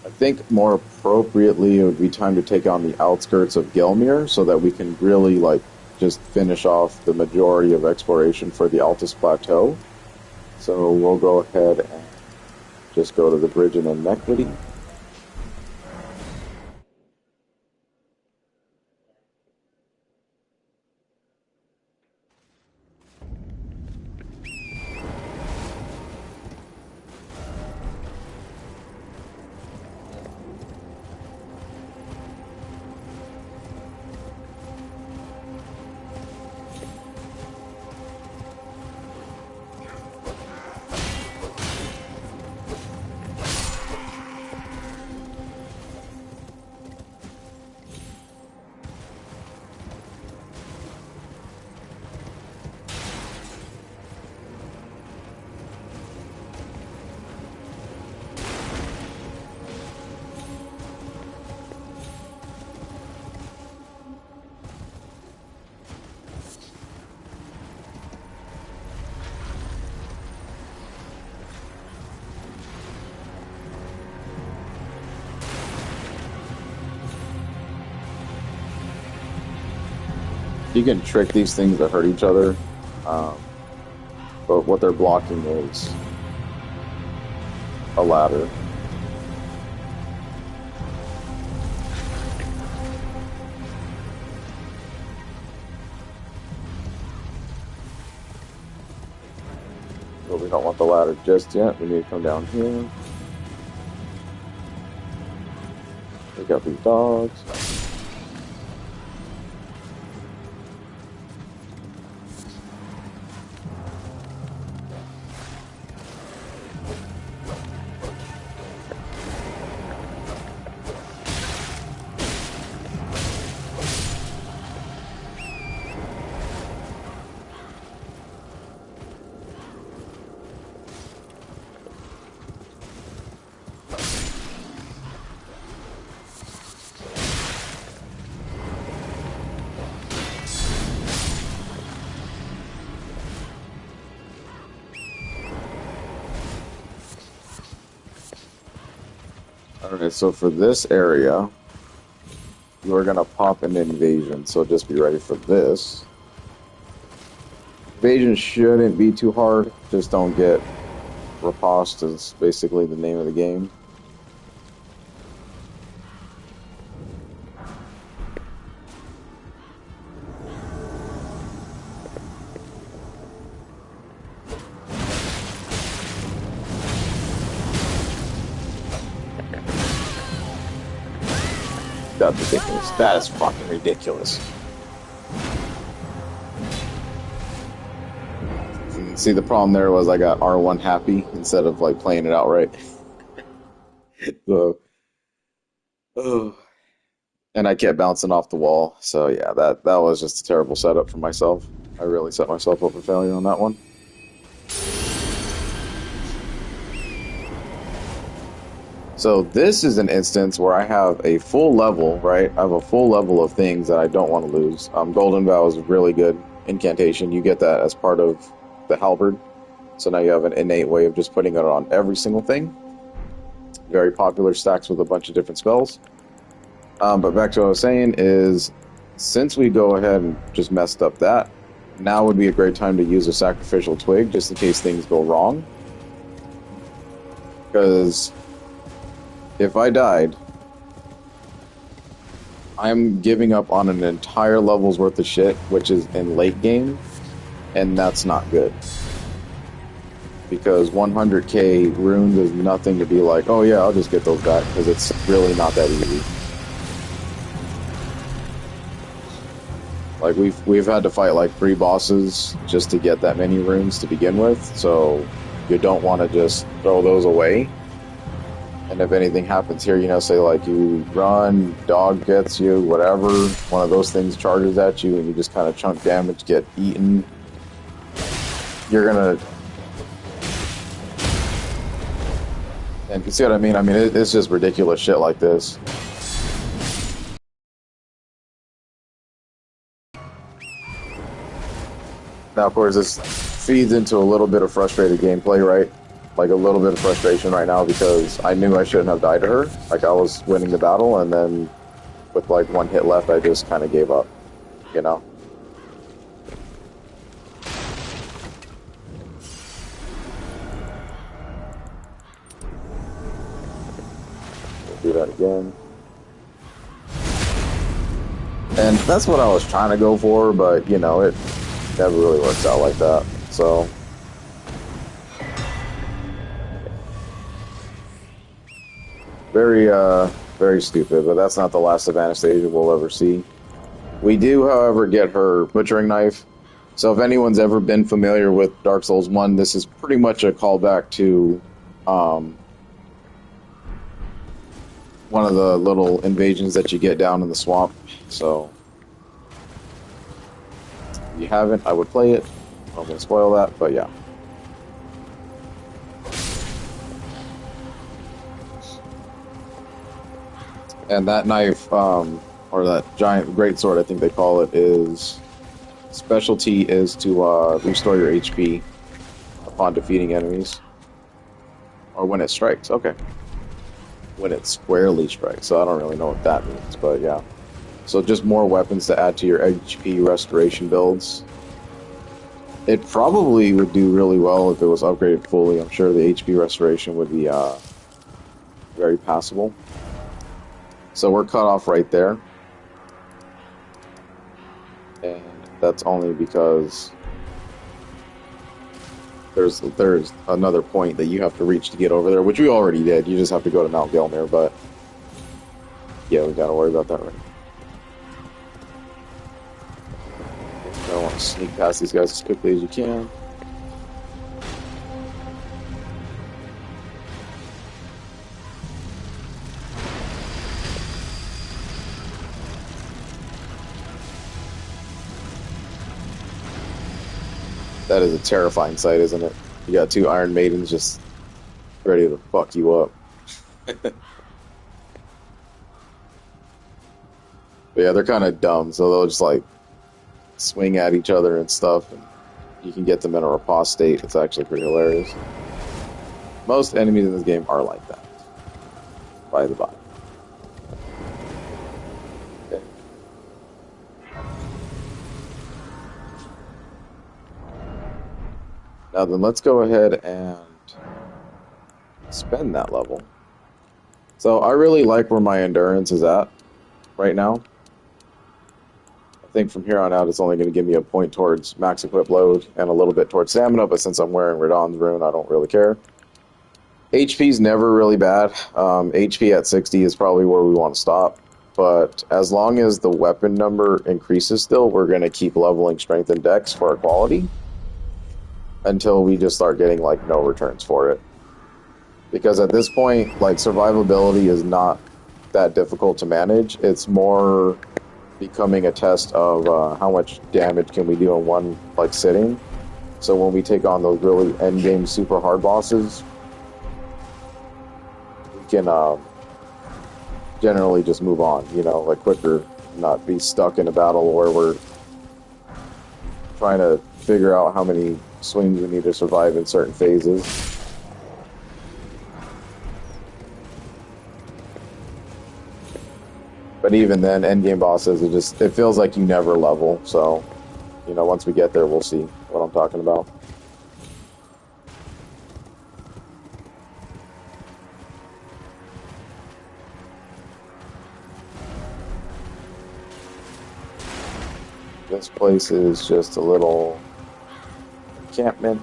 A: I think more appropriately it would be time to take on the outskirts of Gelmir so that we can really like just finish off the majority of exploration for the Altus Plateau. So we'll go ahead and just go to the bridge in Inequity. You can trick these things to hurt each other, but what they're blocking is a ladder. But we don't want the ladder just yet. We need to come down here. Take out these dogs. Okay, so for this area, we're gonna pop an invasion, so just be ready for this. Invasion shouldn't be too hard, just don't get riposte is basically the name of the game. That's ridiculous. That is fucking ridiculous. See, the problem there was I got R1 happy instead of like playing it outright. So, and I kept bouncing off the wall. So yeah, that was just a terrible setup for myself. I really set myself up for failure on that one. So this is an instance where I have a full level, right? I have a full level of things that I don't want to lose. Golden Vow is really good incantation. You get that as part of the halberd. So now you have an innate way of just putting it on every single thing. Very popular, stacks with a bunch of different spells. But back to what I was saying is, since we go ahead and just messed up that, now would be a great time to use a sacrificial twig just in case things go wrong. Because if I died, I'm giving up on an entire level's worth of shit, which is in late game, and that's not good. Because 100k runes is nothing to be like, oh yeah, I'll just get those back, because it's really not that easy. Like, we've had to fight like 3 bosses just to get that many runes to begin with, so you don't want to just throw those away And if anything happens here, you know, say like you run, dog gets you, whatever, one of those things charges at you and you just kind of chunk damage, get eaten, you're gonna... And you see what I mean? I mean, it's just ridiculous shit like this. Now, of course, this feeds into a little bit of frustrated gameplay, right? Like a little bit of frustration right now because I knew I shouldn't have died to her. Like I was winning the battle, and then with like one hit left, I just kind of gave up, you know? We'll do that again. And that's what I was trying to go for, but, you know, it never really works out like that, so... Very stupid, but that's not the last of Anastasia we'll ever see. We do, however, get her butchering knife. So if anyone's ever been familiar with Dark Souls 1, this is pretty much a callback to one of the little invasions that you get down in the swamp. So if you haven't, I would play it. I'm not going to spoil that, but yeah. And that knife, or that giant greatsword, I think they call it, is specialty is to restore your HP upon defeating enemies. Or when it strikes, okay. When it squarely strikes, so I don't really know what that means, but yeah. So just more weapons to add to your HP restoration builds. It probably would do really well if it was upgraded fully. I'm sure the HP restoration would be very passable. So we're cut off right there. And that's only because there's another point that you have to reach to get over there, which we already did. You just have to go to Mount Gelmir, but yeah, we gotta worry about that right now. I want to sneak past these guys as quickly as you can. That is a terrifying sight, isn't it? You got two Iron Maidens just ready to fuck you up. But yeah, they're kind of dumb, so they'll just like swing at each other and stuff, and you can get them in a riposte state. It's actually pretty hilarious. Most enemies in this game are like that, by the by. Okay. Now then, let's go ahead and spend that level. So I really like where my endurance is at right now. I think from here on out, it's only going to give me a point towards max equip load and a little bit towards stamina, but since I'm wearing Radahn's rune, I don't really care. HP's never really bad. HP at 60 is probably where we want to stop, but as long as the weapon number increases still, we're going to keep leveling strength and dex for our quality until we just start getting, like, no returns for it. Because at this point, like, survivability is not that difficult to manage. It's more becoming a test of how much damage can we do in one like sitting. So when we take on those really end game super hard bosses, we can generally just move on, you know, like quicker, not be stuck in a battle where we're trying to figure out how many swings we need to survive in certain phases. But even then, endgame bosses, it feels like you never level. So, you know, once we get there, we'll see what I'm talking about. This place is just a little encampment.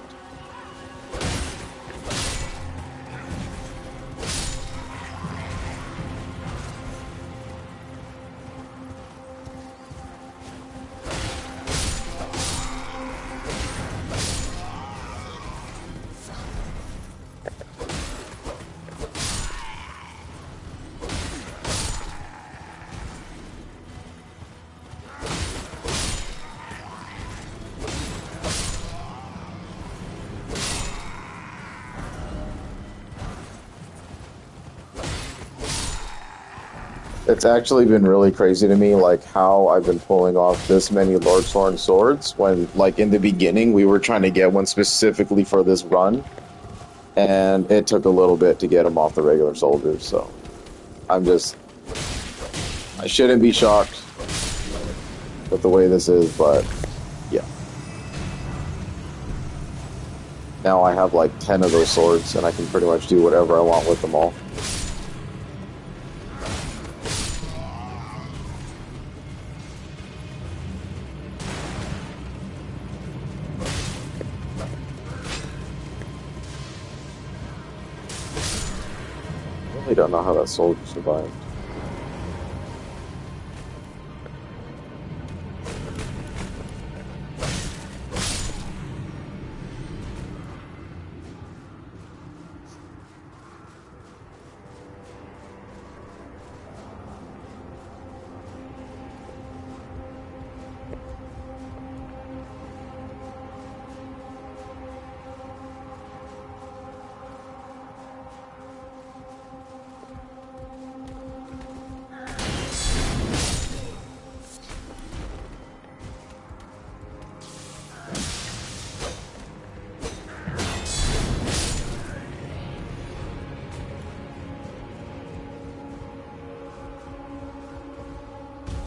A: It's actually been really crazy to me, like, how I've been pulling off this many Lordshorn swords when, like, in the beginning, we were trying to get one specifically for this run, and it took a little bit to get them off the regular soldiers, so I shouldn't be shocked with the way this is, but, yeah. Now I have, like, 10 of those swords, and I can pretty much do whatever I want with them all. I don't know how that soldier survived.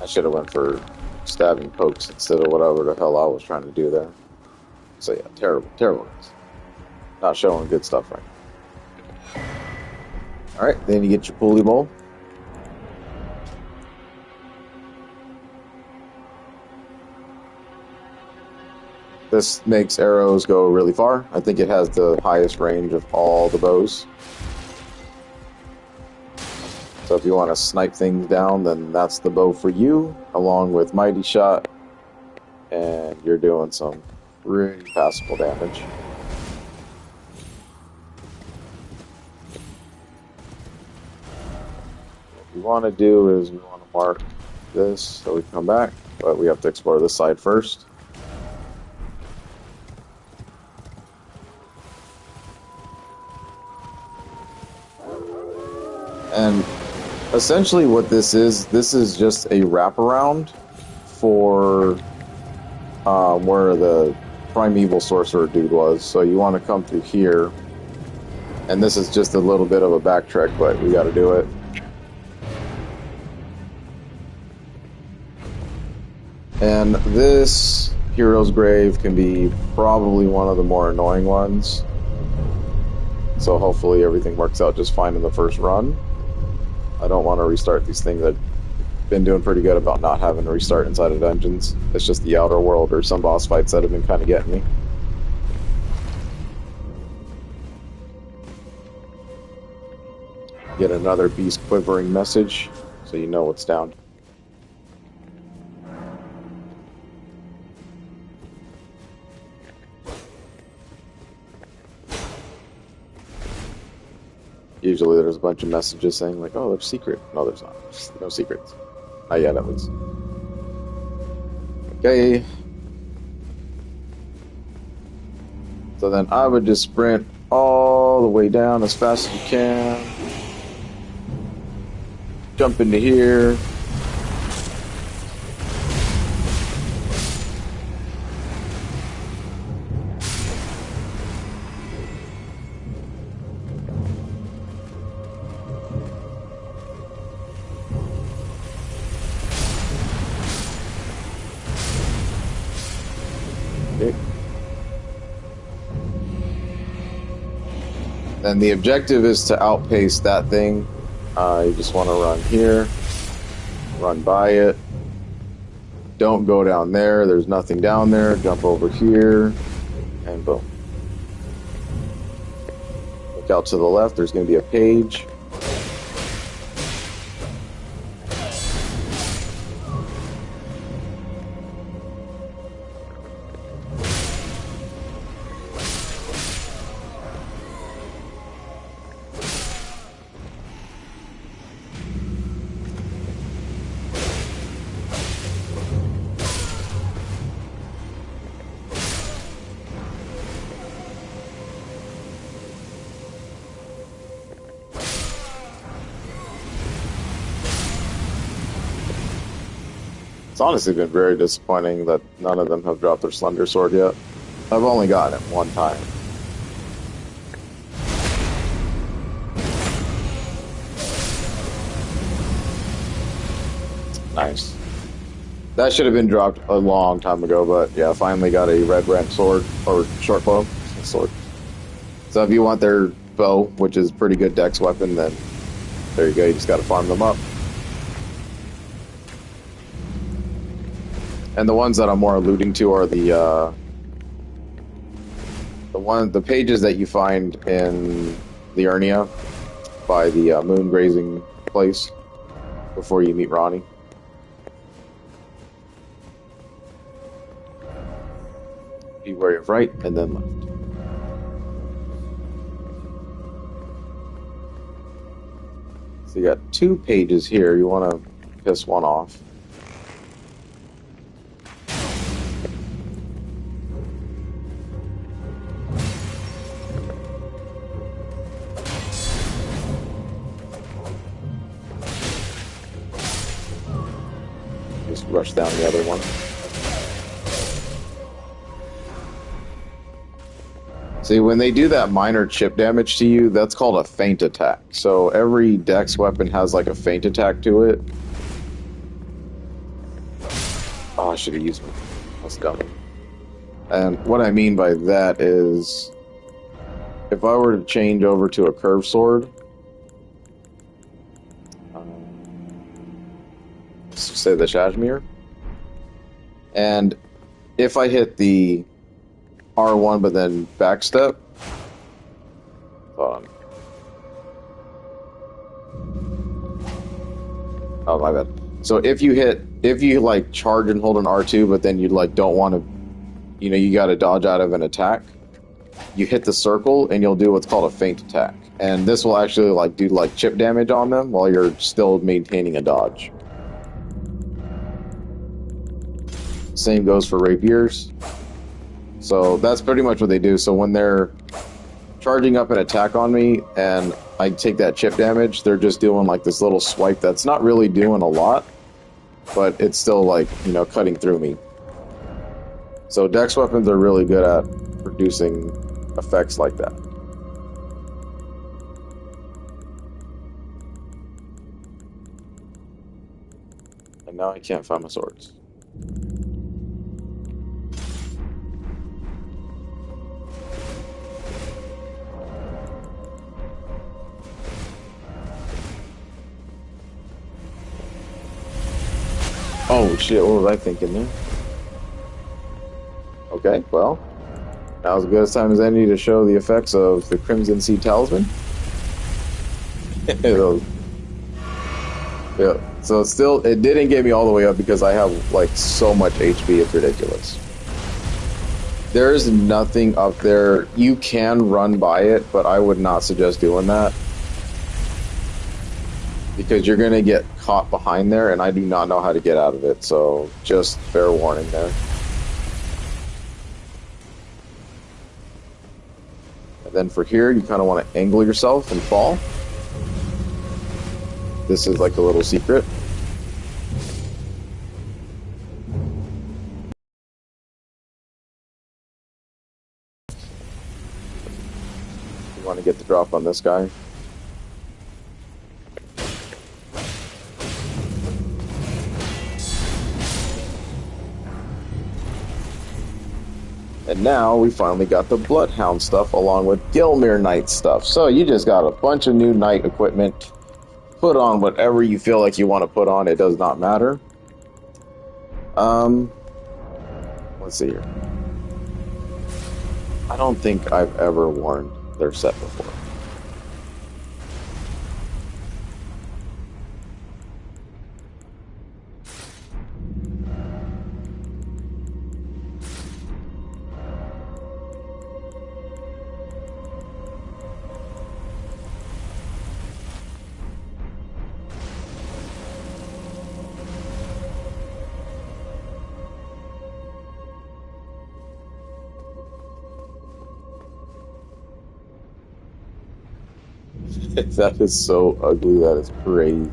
A: I should have went for stabbing pokes instead of whatever the hell I was trying to do there. So yeah, terrible, terrible. Not showing good stuff right now. Alright, then you get your pulley bowl. This makes arrows go really far. I think it has the highest range of all the bows. So if you want to snipe things down, then that's the bow for you, along with Mighty Shot, and you're doing some really passable damage. What we want to do is we want to mark this so we come back, but we have to explore this side first. And essentially what this is just a wraparound for where the primeval sorcerer dude was. So you want to come through here, and this is just a little bit of a backtrack, but we got to do it. And this hero's grave can be probably one of the more annoying ones. So hopefully everything works out just fine in the first run. I don't want to restart these things. I've been doing pretty good about not having to restart inside of dungeons. It's just the outer world or some boss fights that have been kind of getting me. Get another beast quivering message, so you know what's down. Usually there's a bunch of messages saying like, oh, there's secret. No, there's not. There's no secrets. Not yet, at least. Okay. So then I would just sprint all the way down as fast as you can. Jump into here. And the objective is to outpace that thing. You just want to run here, run by it. Don't go down there. There's nothing down there. Jump over here, and boom. Look out to the left. There's going to be a page. honestly been very disappointing that none of them have dropped their Slender Sword yet. I've only gotten it one time. Nice. That should have been dropped a long time ago, but yeah, I finally got a red rank sword, or short bow, sword. So if you want their bow, which is a pretty good dex weapon, then there you go, you just gotta farm them up. And the ones that I'm more alluding to are the pages that you find in the Liurnia by the moon grazing place before you meet Ronnie. Be wary of right and then left. So you got 2 pages here. You want to piss one off. Just rush down the other one. See, when they do that minor chip damage to you, that's called a feint attack. So every dex weapon has like a feint attack to it. Oh, I should have used my... That's dumb. And what I mean by that is, if I were to change over to a curved sword, let's just say the Shajmir, and if I hit the R1 but then backstep, hold on. Oh, my bad. So if you like charge and hold an R2 but then you like don't want to, you know, you got to dodge out of an attack, you hit the circle and you'll do what's called a feint attack, and this will actually like do like chip damage on them while you're still maintaining a dodge. Same goes for rapiers. So that's pretty much what they do. So when they're charging up an attack on me and I take that chip damage, they're just doing like this little swipe that's not really doing a lot, but it's still like, you know, cutting through me. So dex weapons are really good at producing effects like that. And now I can't find my swords. Oh shit, what was I thinking there? Okay, well, now's as good a time as any to show the effects of the Crimson Sea Talisman. Yeah, so still, it didn't get me all the way up because I have like so much HP, it's ridiculous. There's nothing up there. You can run by it, but I would not suggest doing that, because you're going to get caught behind there, and I do not know how to get out of it, so just fair warning there. And then for here, you kind of want to angle yourself and fall. This is like a little secret. You want to get the drop on this guy. And now we finally got the Bloodhound stuff along with Gilmere Knight stuff. So you just got a bunch of new Knight equipment. Put on whatever you feel like you want to put on. It does not matter. Let's see here. I don't think I've ever worn their set before. That is so ugly, that is crazy.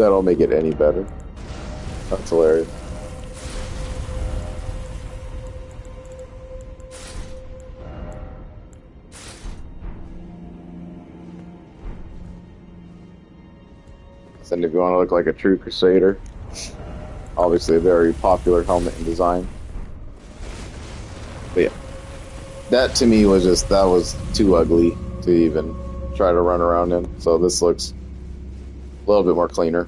A: that'll make it any better. That's hilarious. And if you want to look like a true Crusader, obviously a very popular helmet and design. But yeah, that to me was just, that was too ugly to even try to run around in. So this looks a little bit more cleaner.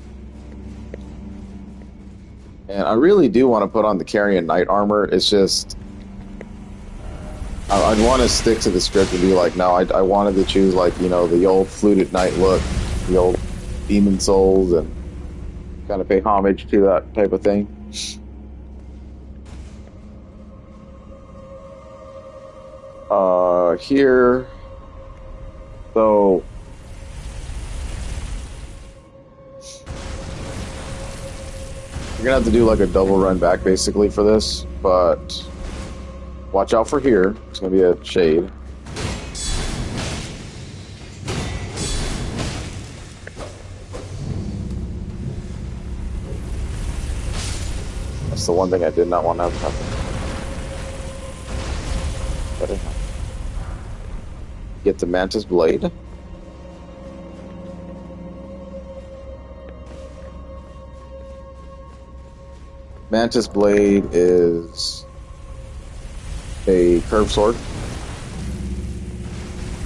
A: And I really do want to put on the Carrion Knight armor. It's just, I'd want to stick to the script and be like, no, I wanted to choose, like, you know, the old Fluted Knight look, the old Demon Souls, and kind of pay homage to that type of thing. Here, so you're gonna have to do like a double run back basically for this, but watch out for here. It's gonna be a shade. That's the one thing I did not want to have happen. But it happened. Get the Mantis Blade. Mantis Blade is a curved sword.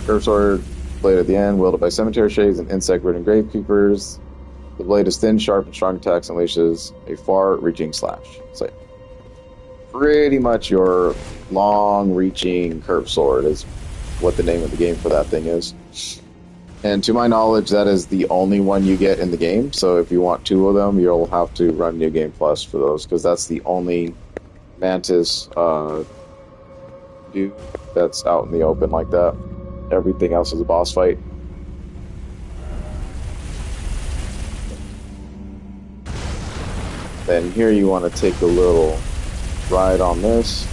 A: Curved sword blade at the end, wielded by cemetery shades and insect-ridden gravekeepers. The blade is thin, sharp, and strong attacks and unleashes a far-reaching slash. So, pretty much your long-reaching curved sword is what the name of the game for that thing is. And to my knowledge, that is the only one you get in the game. So if you want two of them, you'll have to run New Game Plus for those, because that's the only Mantis dude that's out in the open like that. Everything else is a boss fight. Then here you want to take a little ride on this.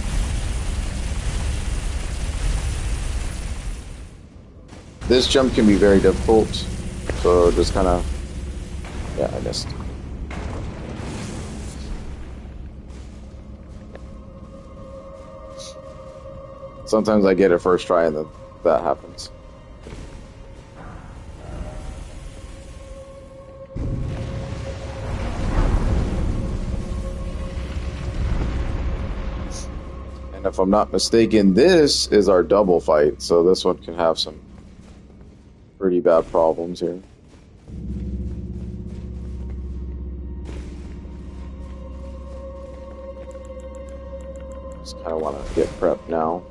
A: This jump can be very difficult, so just kind of, yeah, I missed. Sometimes I get it first try and then that happens. And if I'm not mistaken, this is our double fight, so this one can have some pretty bad problems here. Just kind of want to get prepped now.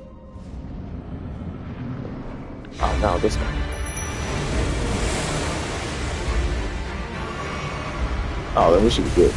A: Oh no, this guy. Oh, then we should be good.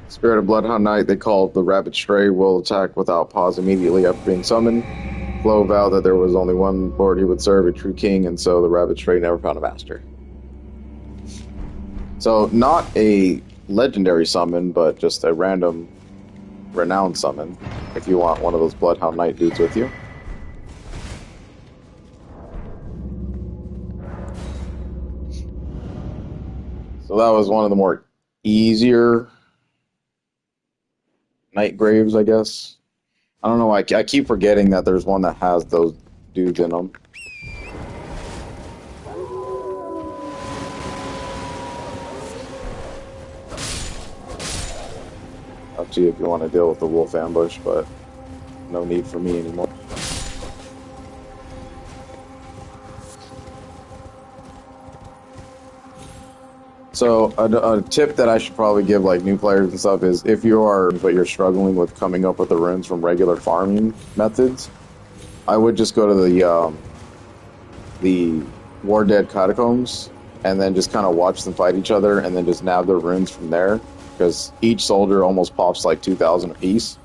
A: Spirit of Bloodhound Knight, they call the Rabbit Stray, will attack without pause immediately after being summoned. Flo vowed that there was only one lord he would serve, a true king, and so the Rabbit Stray never found a master. So, not a legendary summon, but just a random renowned summon, if you want one of those Bloodhound Knight dudes with you. So that was one of the more easier Night Graves, I guess. I don't know, I keep forgetting that there's one that has those dudes in them. Up to you if you want to deal with the wolf ambush, but no need for me anymore. So a tip that I should probably give like new players and stuff is if you are but you're struggling with coming up with the runes from regular farming methods, I would just go to the War Dead Catacombs and then just kind of watch them fight each other and then just nab their runes from there, because each soldier almost pops like 2,000 apiece.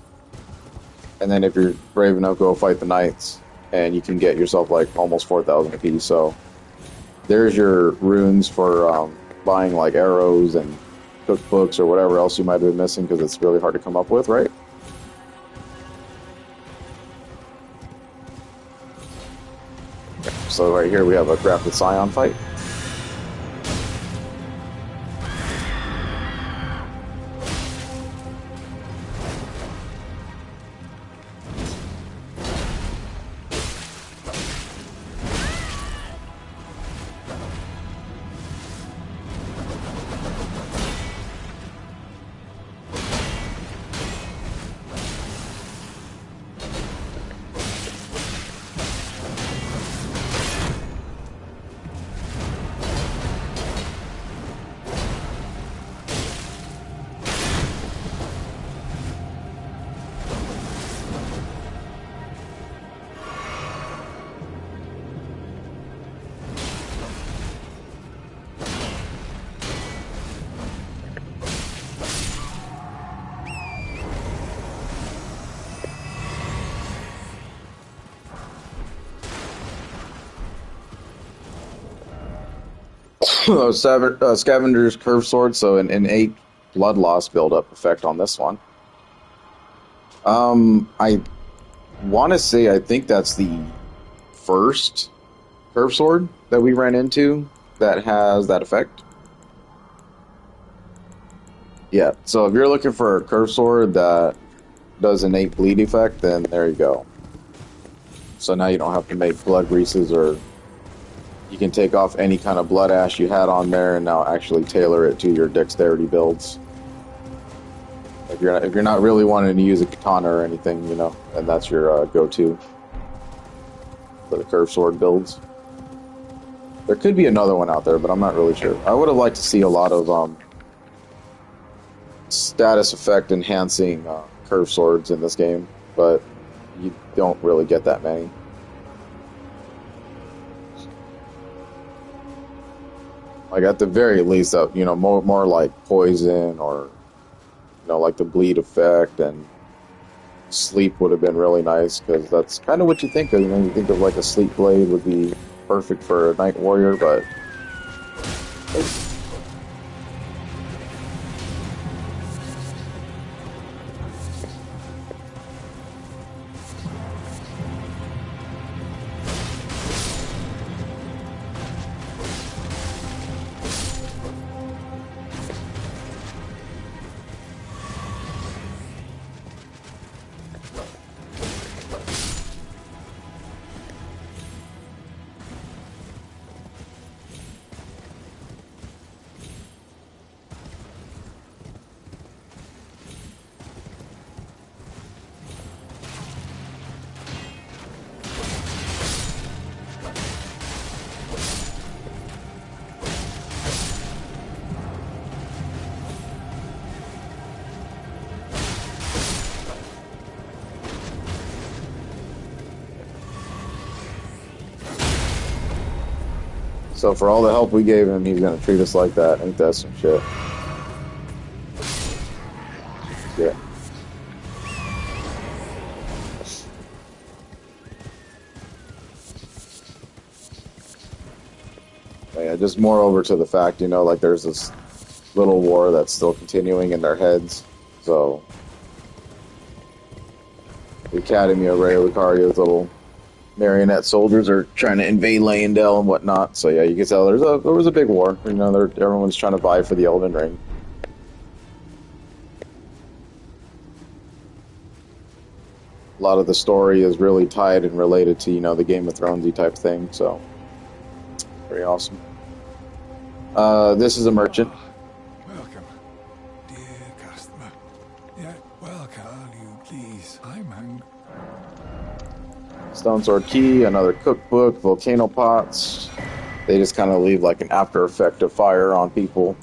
A: And then if you're brave enough, go fight the knights and you can get yourself like almost 4,000 apiece. So there's your runes for buying like arrows and cookbooks or whatever else you might have been missing, because it's really hard to come up with, right? So right here we have a Grafted Scion fight. Scavenger's Curve Sword, so an 8 blood loss build-up effect on this one. I want to say I think that's the first Curve Sword that we ran into that has that effect. Yeah, so if you're looking for a Curve Sword that does an 8 bleed effect, then there you go. So now you don't have to make blood greases, or you can take off any kind of blood ash you had on there and now actually tailor it to your dexterity builds. If you're not really wanting to use a katana or anything, you know, and that's your go-to for the curved sword builds. There could be another one out there, but I'm not really sure. I would have liked to see a lot of status effect enhancing curved swords in this game, but you don't really get that many. Like at the very least, you know, more like poison, or you know, like the bleed effect, and sleep would have been really nice, because that's kind of what you think of. You know, you think of like a sleep blade would be perfect for a night warrior, but so for all the help we gave him, he's gonna treat us like that. Ain't that some shit? Yeah. Yeah, just moreover to the fact, you know, like there's this little war that's still continuing in their heads. So the Academy of Ray Lucario's little marionette soldiers are trying to invade Leyendell and whatnot. So yeah, you can tell there was a big war. You know, everyone's trying to vie for the Elden Ring. A lot of the story is really tied and related to, you know, the Game of Thronesy type thing. So very awesome. This is a merchant.
D: Welcome, dear customer. Yeah, welcome, you please. I'm hungry.
A: Stone Sword Key, another cookbook, volcano pots. They just kind of leave like an after effect of fire on people.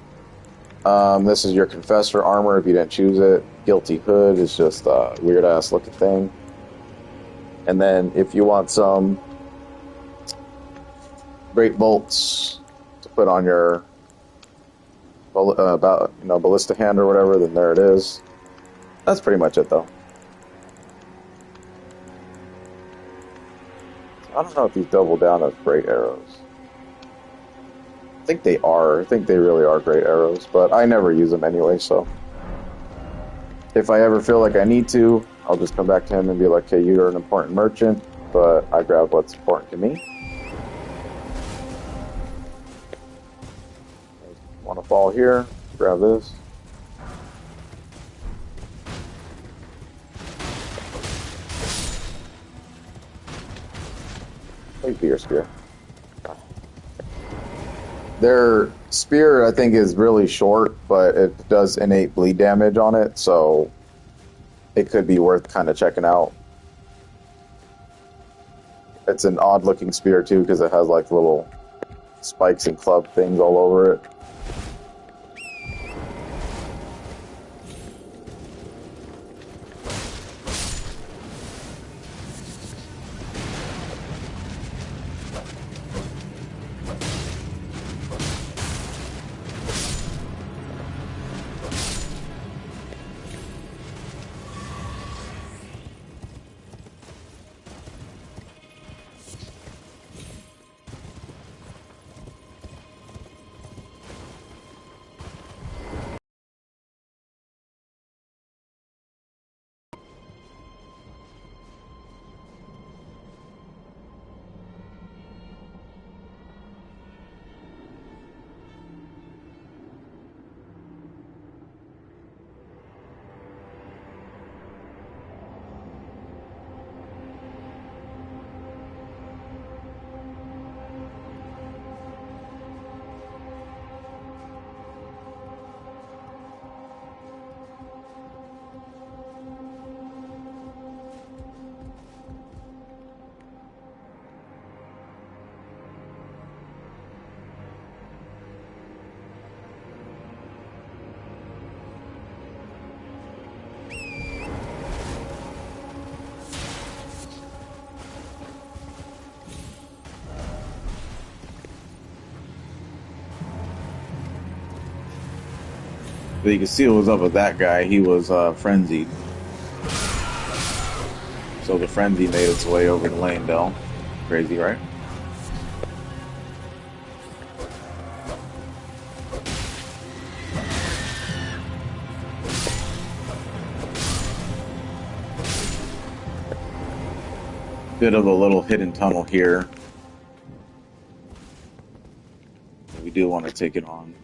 A: This is your Confessor armor if you didn't choose it. Guilty Hood is just a weird ass looking thing. And then if you want some Great Bolts to put on your ballista hand or whatever, then there it is. That's pretty much it though. I don't know if these double down as great arrows. I think they are. I think they really are great arrows, but I never use them anyway, so if I ever feel like I need to, I'll just come back to him and be like, hey, you're an important merchant, but I grab what's important to me. Want to fall here, grab this. Please be your spear. Their spear, I think, is really short, but it does innate bleed damage on it, so it could be worth kind of checking out. It's an odd-looking spear, too, because it has, like, little spikes and club things all over it. But you can see what was up with that guy. He was frenzied. So the frenzy made its way over to Landell. Crazy, right? Bit of a little hidden tunnel here. We do want to take it on.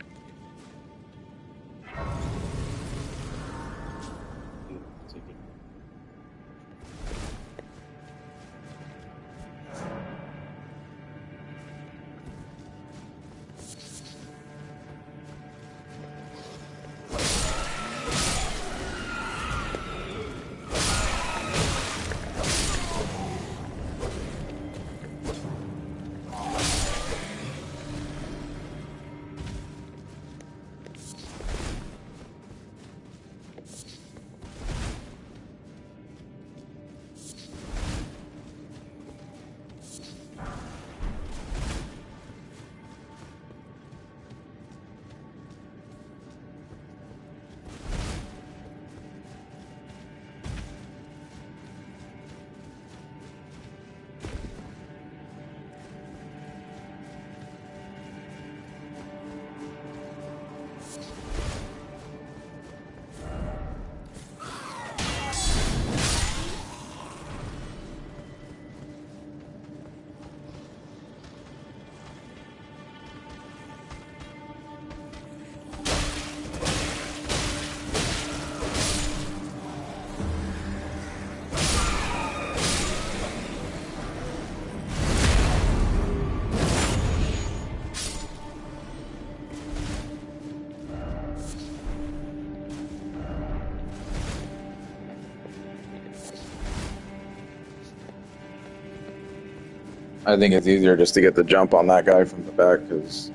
A: I think it's easier just to get the jump on that guy from the back because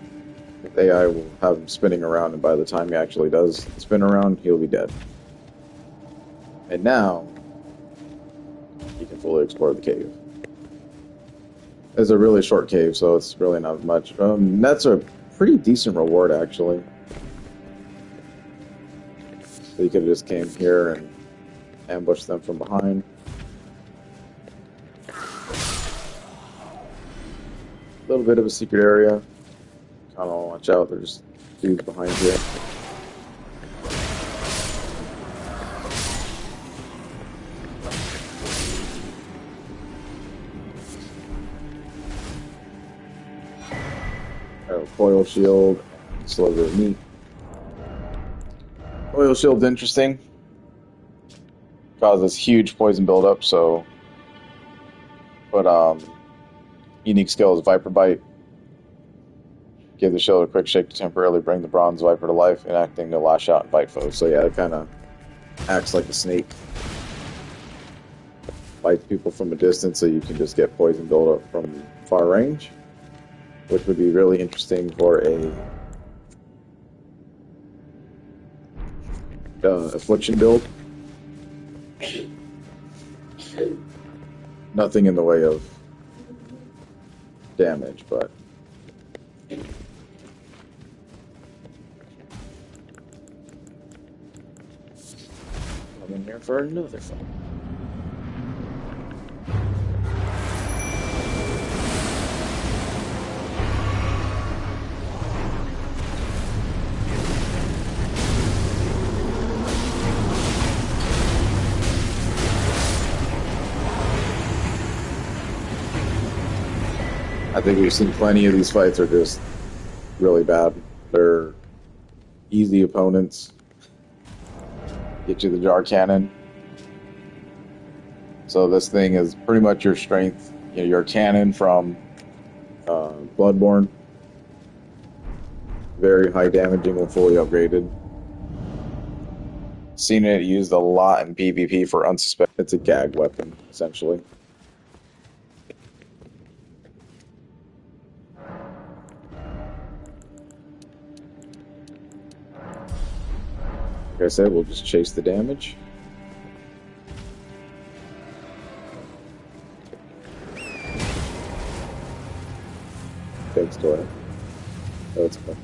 A: The AI will have him spinning around, and by the time he actually does spin around, he'll be dead. And now, you can fully explore the cave. It's a really short cave, so it's really not much. That's a pretty decent reward, actually. So you could have just came here and ambushed them from behind. A little bit of a secret area. Kind of watch out, there's dudes behind you. Coil shield, sliver of meat. Coil shield's interesting. Causes huge poison buildup, so. But unique skill is Viper Bite. Give the shield a quick shake to temporarily bring the bronze viper to life, enacting to lash out and bite foes. So yeah, it kind of acts like a snake. Bites people from a distance, so you can just get poison buildup from far range, which would be really interesting for a affliction build. Nothing in the way of damage, but I'm in here for another fight. I think we've seen plenty of these fights are just really bad. They're easy opponents. Get you the jar cannon. So this thing is pretty much your strength. You know, your cannon from Bloodborne. Very high damaging when fully upgraded. Seen it used a lot in PvP for unsuspected. It's a gag weapon, essentially. Like I said, we'll just chase the damage. Thanks, Dora. Oh, it's fun.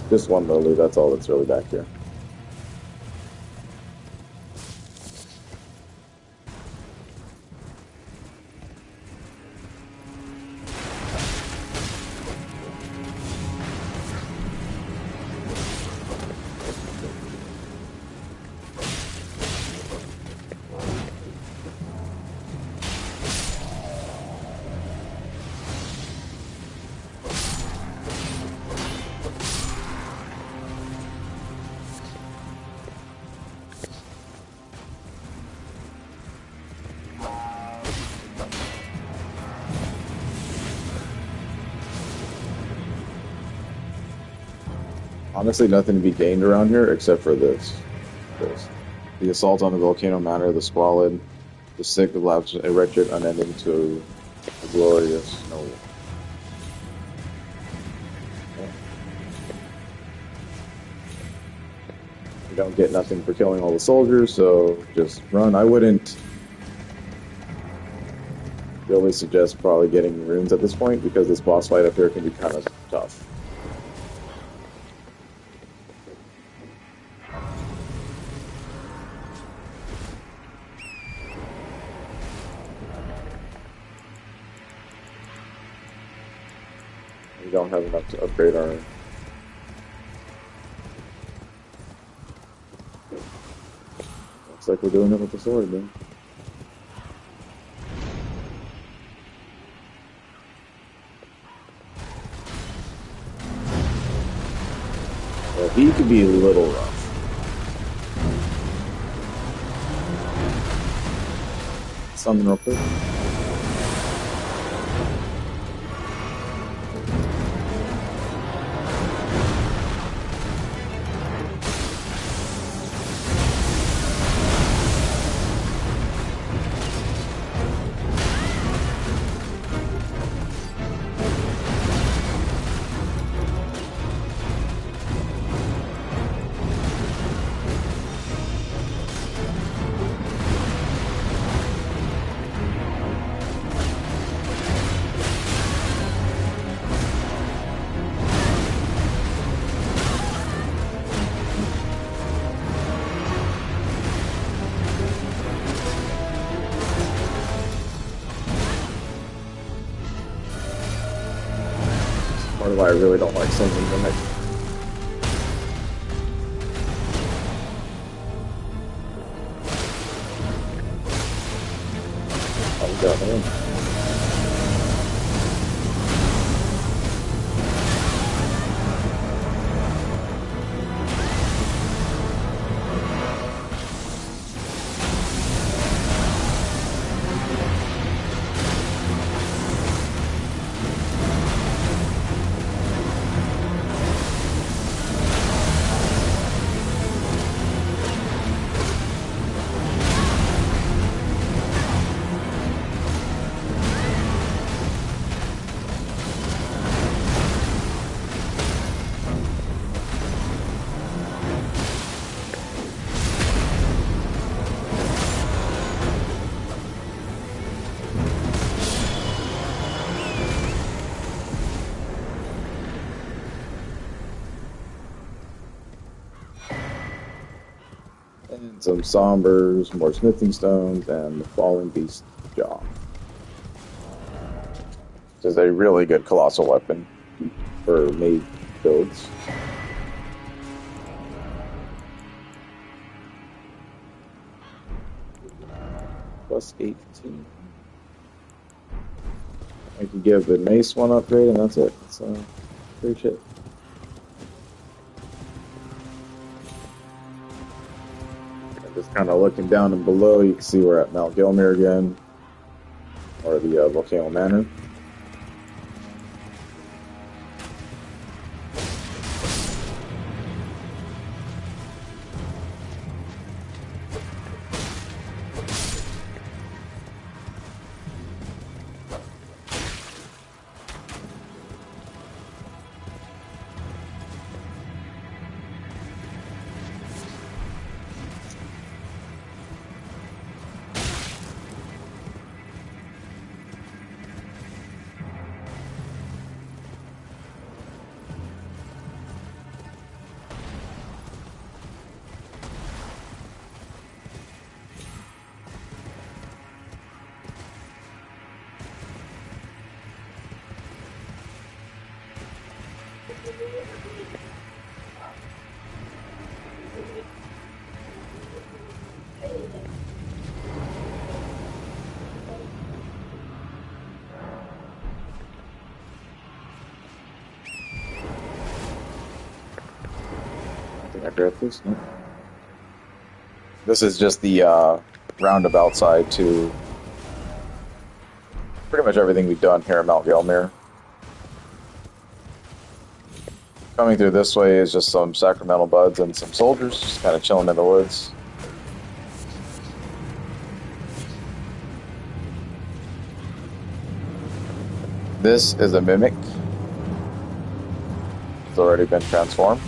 A: Just one lily, that's all that's really back here. Honestly, nothing to be gained around here except for this. The assault on the Volcano Manor, the Squalid, the sick, the lapse, a wretched, unending to a glorious noble. You don't get nothing for killing all the soldiers, so just run. I wouldn't really suggest probably getting runes at this point because this boss fight up here can be kind of tough. We don't have enough to upgrade our... Looks like we're doing it with the sword, man. Well, he could be a little rough. Summon real quick. why I really don't like singing mimic. Oh, got him. And some sombers, more smithing stones, and the falling beast jaw. This is a really good colossal weapon for mage builds. Plus 18. I could give the mace one upgrade, and that's it. That's pretty shit. Just kind of looking down and below, you can see we're at Mount Gilmere again, or the Volcano Manor. I grabbed this. No. This is just the roundabout side to pretty much everything we've done here at Mount Gelmir. Coming through this way is just some sacramental buds and some soldiers just kind of chilling in the woods. This is a mimic. It's already been transformed.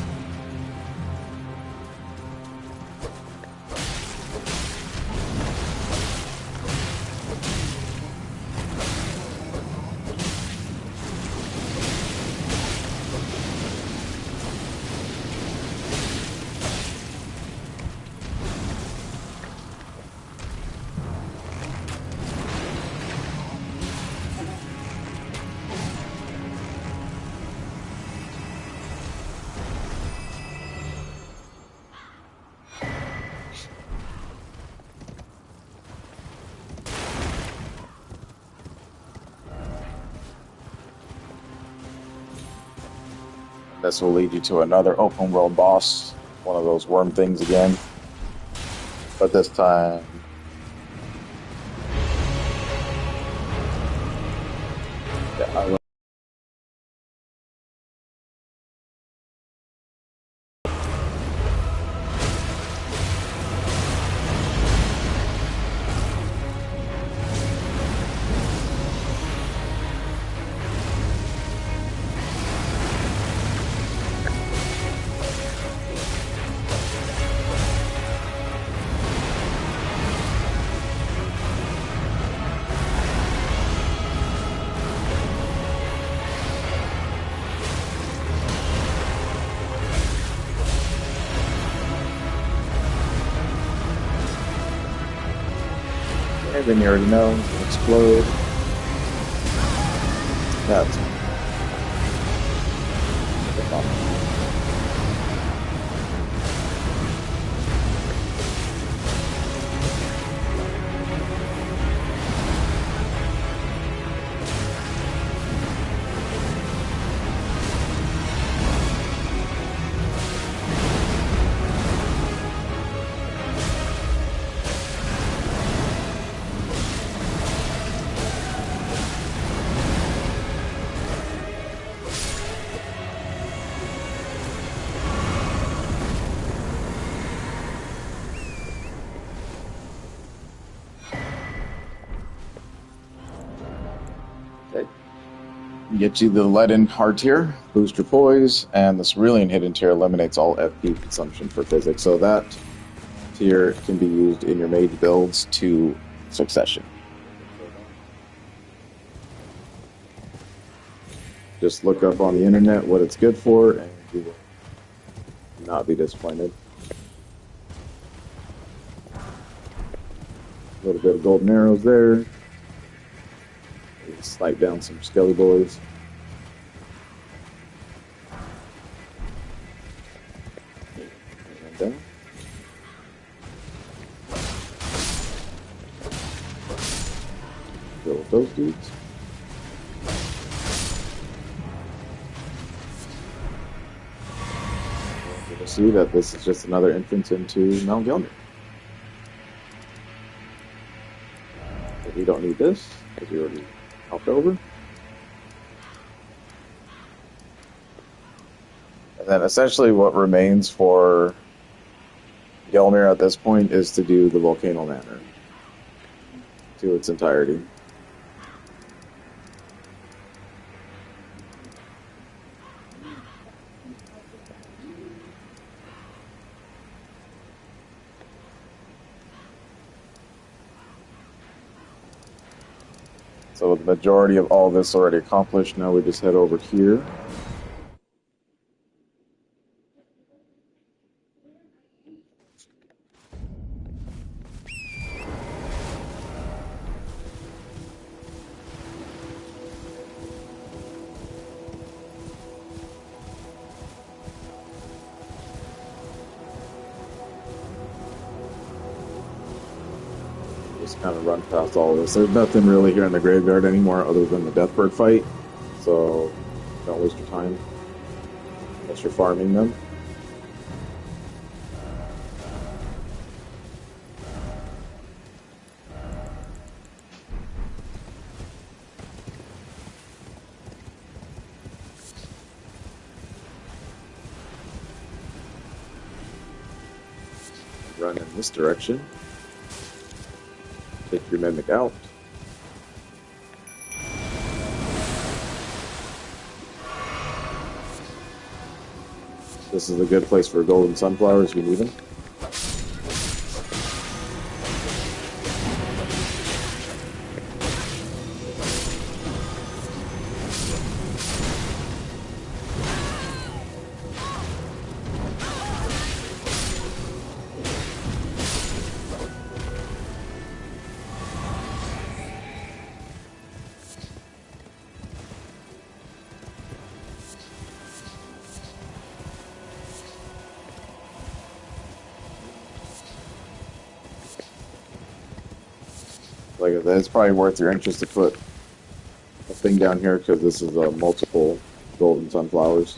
A: This will lead you to another open world boss, one of those worm things again. But this time, yeah, I then you already know, it'll explode. That's Get you the leaden hard tier, boost your poise, and the cerulean hidden tier eliminates all FP consumption for physics. So that tier can be used in your mage builds to succession. Just look up on the internet what it's good for, and you will not be disappointed. A little bit of golden arrows there. Snipe down some skelly boys. And down. Go with those dudes. You'll see that this is just another entrance into Mount Gelmir. But we don't need this, because we already hopped over. And then essentially what remains for Gelmir at this point is to do the Volcano Manor to its entirety. So the majority of all this already accomplished, now we just head over here. Just kind of run past all of this. There's nothing really here in the graveyard anymore other than the Deathbird fight, so don't waste your time unless you're farming them. Run in this direction. Take your mimic out. This is a good place for golden sunflowers if you need them. Like I said, it's probably worth your interest to put a thing down here because this is multiple golden sunflowers.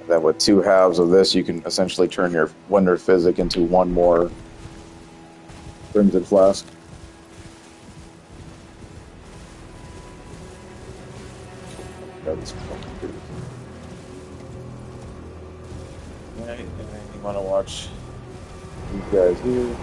A: Then with two halves of this, you can essentially turn your Wonder Physic into one more Crimson Flask. Alright, and then you want to watch these guys here.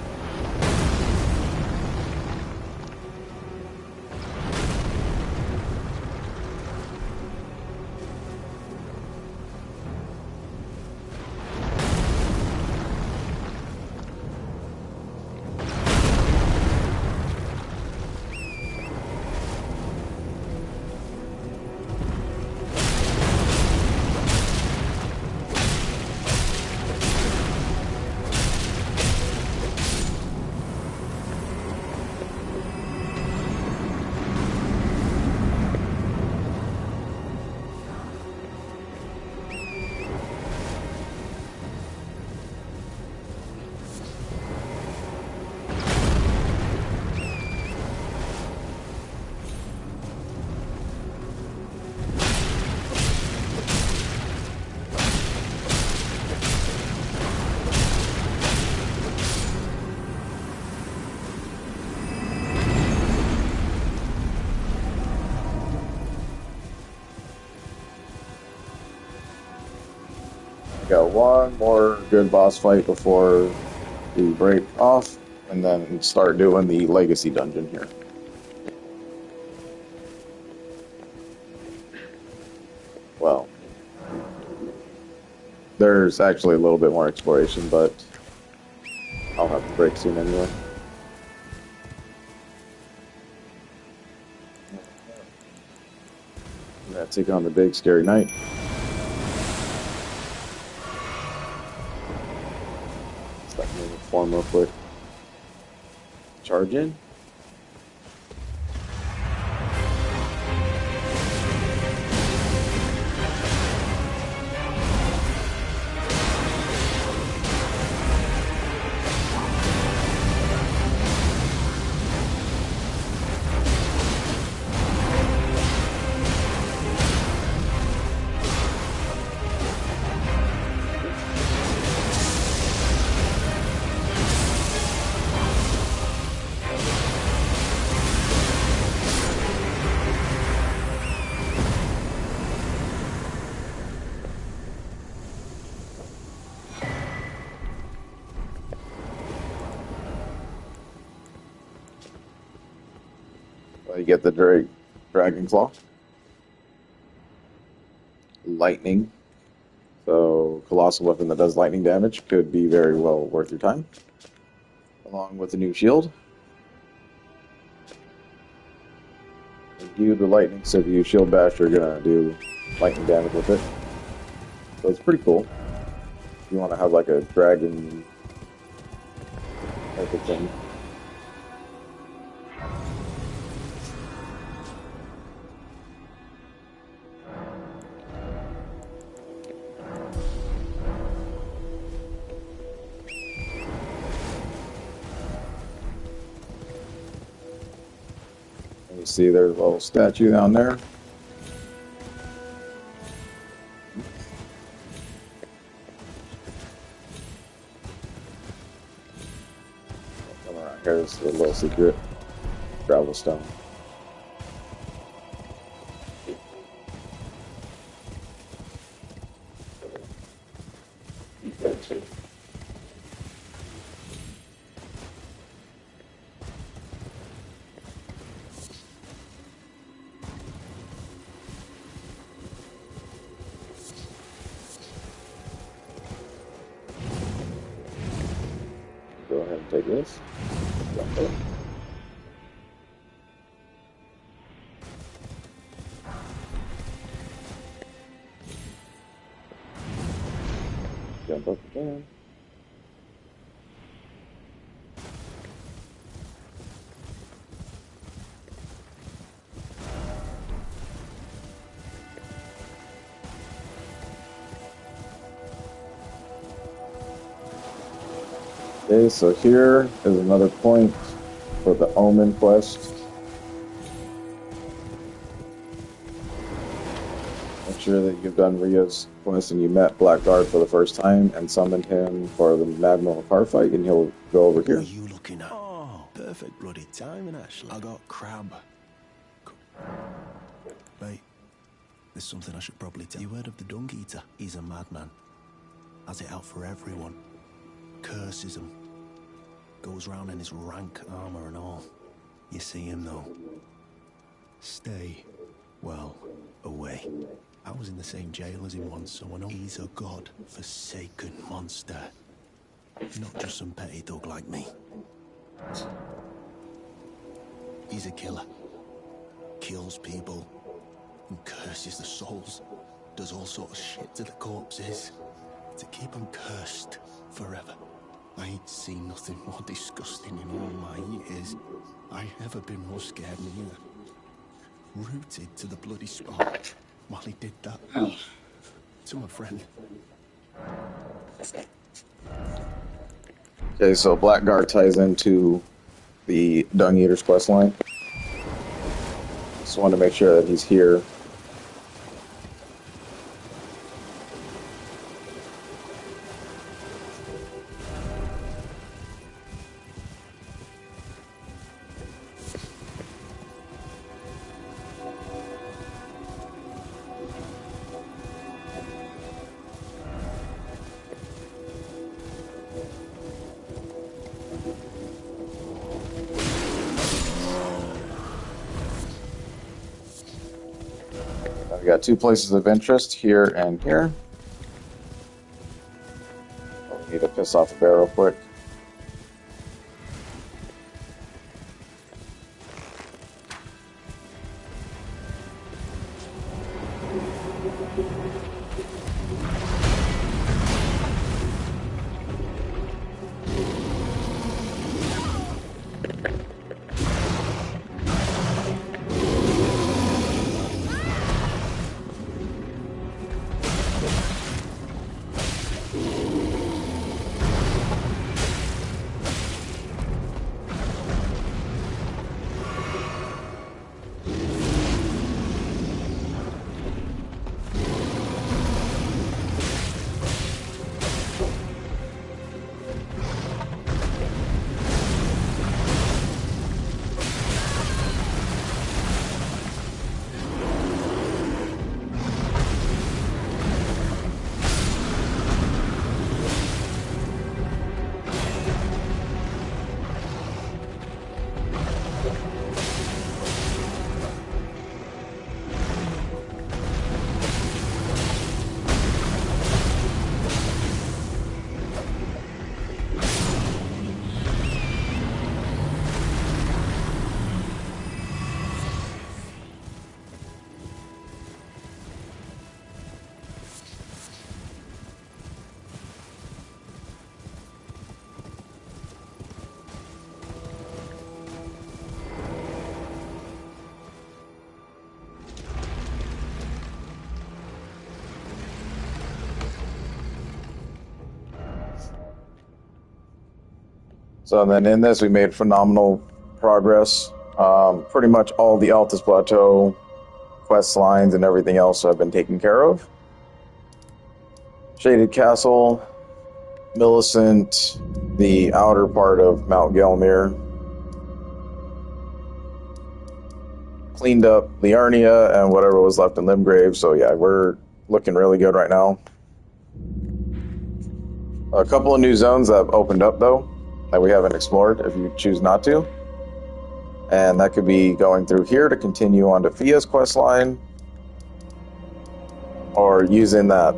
A: Got one more good boss fight before we break off, and then start doing the legacy dungeon here. Well, there's actually a little bit more exploration, but I'll have to break soon anyway. I'm gonna take on the big scary knight. Stop moving form real quick. Charge in. You get the dragon claw. Lightning. So, colossal weapon that does lightning damage could be very well worth your time. Along with the new shield. You the lightning, so if you shield bash, you're gonna do lightning damage with it. So it's pretty cool. If you want to have like a dragon type of thing. You see there's a little statue down there. Come around. Here's the little secret gravel stone. Go ahead and take this. Jump up. Jump up again. Okay, so here is another point for the Omen quest. Make sure that you've done Rhea's quest and you met Blackguard for the first time and summoned him for the Magma car fight, and he'll go over here.
B: What are you looking at? Oh, perfect bloody timing, actually. I got crab. Wait, there's something I should probably tell you. Heard of the Dung Eater? He's a madman. Has it out for everyone. Curses him. Goes round in his rank armor and all. You see him though. Stay, well, away. I was in the same jail as him once, so I know he's a god-forsaken monster. Not just some petty thug like me. He's a killer. Kills people. And curses the souls. Does all sort of shit to the corpses. To keep them cursed forever. I ain't seen nothing more disgusting in all my years. I never been more scared than you. Rooted to the bloody spot while he did that to my friend.
A: Okay, so Blackguard ties into the Dung Eater's quest line. Just want to make sure that he's here. got 2 places of interest here and here. I need to piss off a bear real quick. So then in this, we made phenomenal progress. Pretty much all the Altus Plateau quest lines and everything else have been taken care of. Shaded Castle, Millicent, the outer part of Mount Gelmir. Cleaned up Liurnia and whatever was left in Limgrave. So yeah, we're looking really good right now. A couple of new zones that have opened up though, that we haven't explored if you choose not to. And that could be going through here to continue on to Fia's quest line, or using that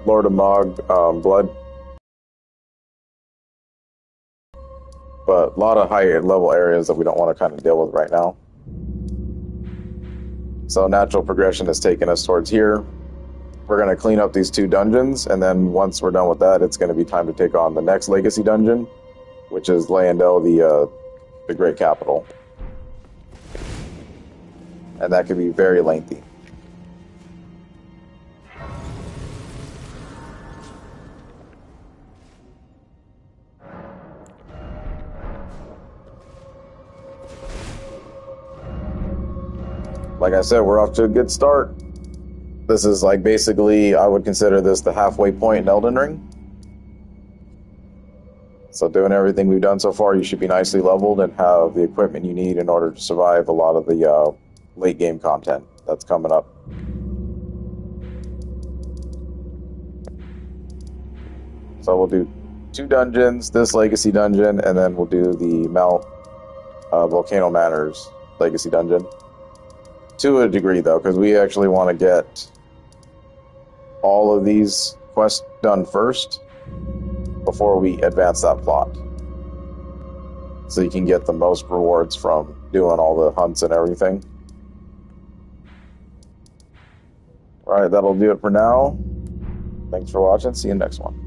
A: Lord of Mog blood. But a lot of higher level areas that we don't want to kind of deal with right now. So natural progression has taken us towards here. We're going to clean up these 2 dungeons, and then once we're done with that, it's going to be time to take on the next Legacy dungeon, which is Leyendell, the Great Capital. And that could be very lengthy. Like I said, we're off to a good start. This is like basically, I would consider this the halfway point in Elden Ring. So doing everything we've done so far, you should be nicely leveled and have the equipment you need in order to survive a lot of the late game content that's coming up. So we'll do 2 dungeons, this Legacy dungeon, and then we'll do the Mount Volcano Manors Legacy dungeon. To a degree though, because we actually want to get all of these quests done first before we advance that plot, so you can get the most rewards from doing all the hunts and everything. Alright, that'll do it for now. Thanks for watching. See you next one.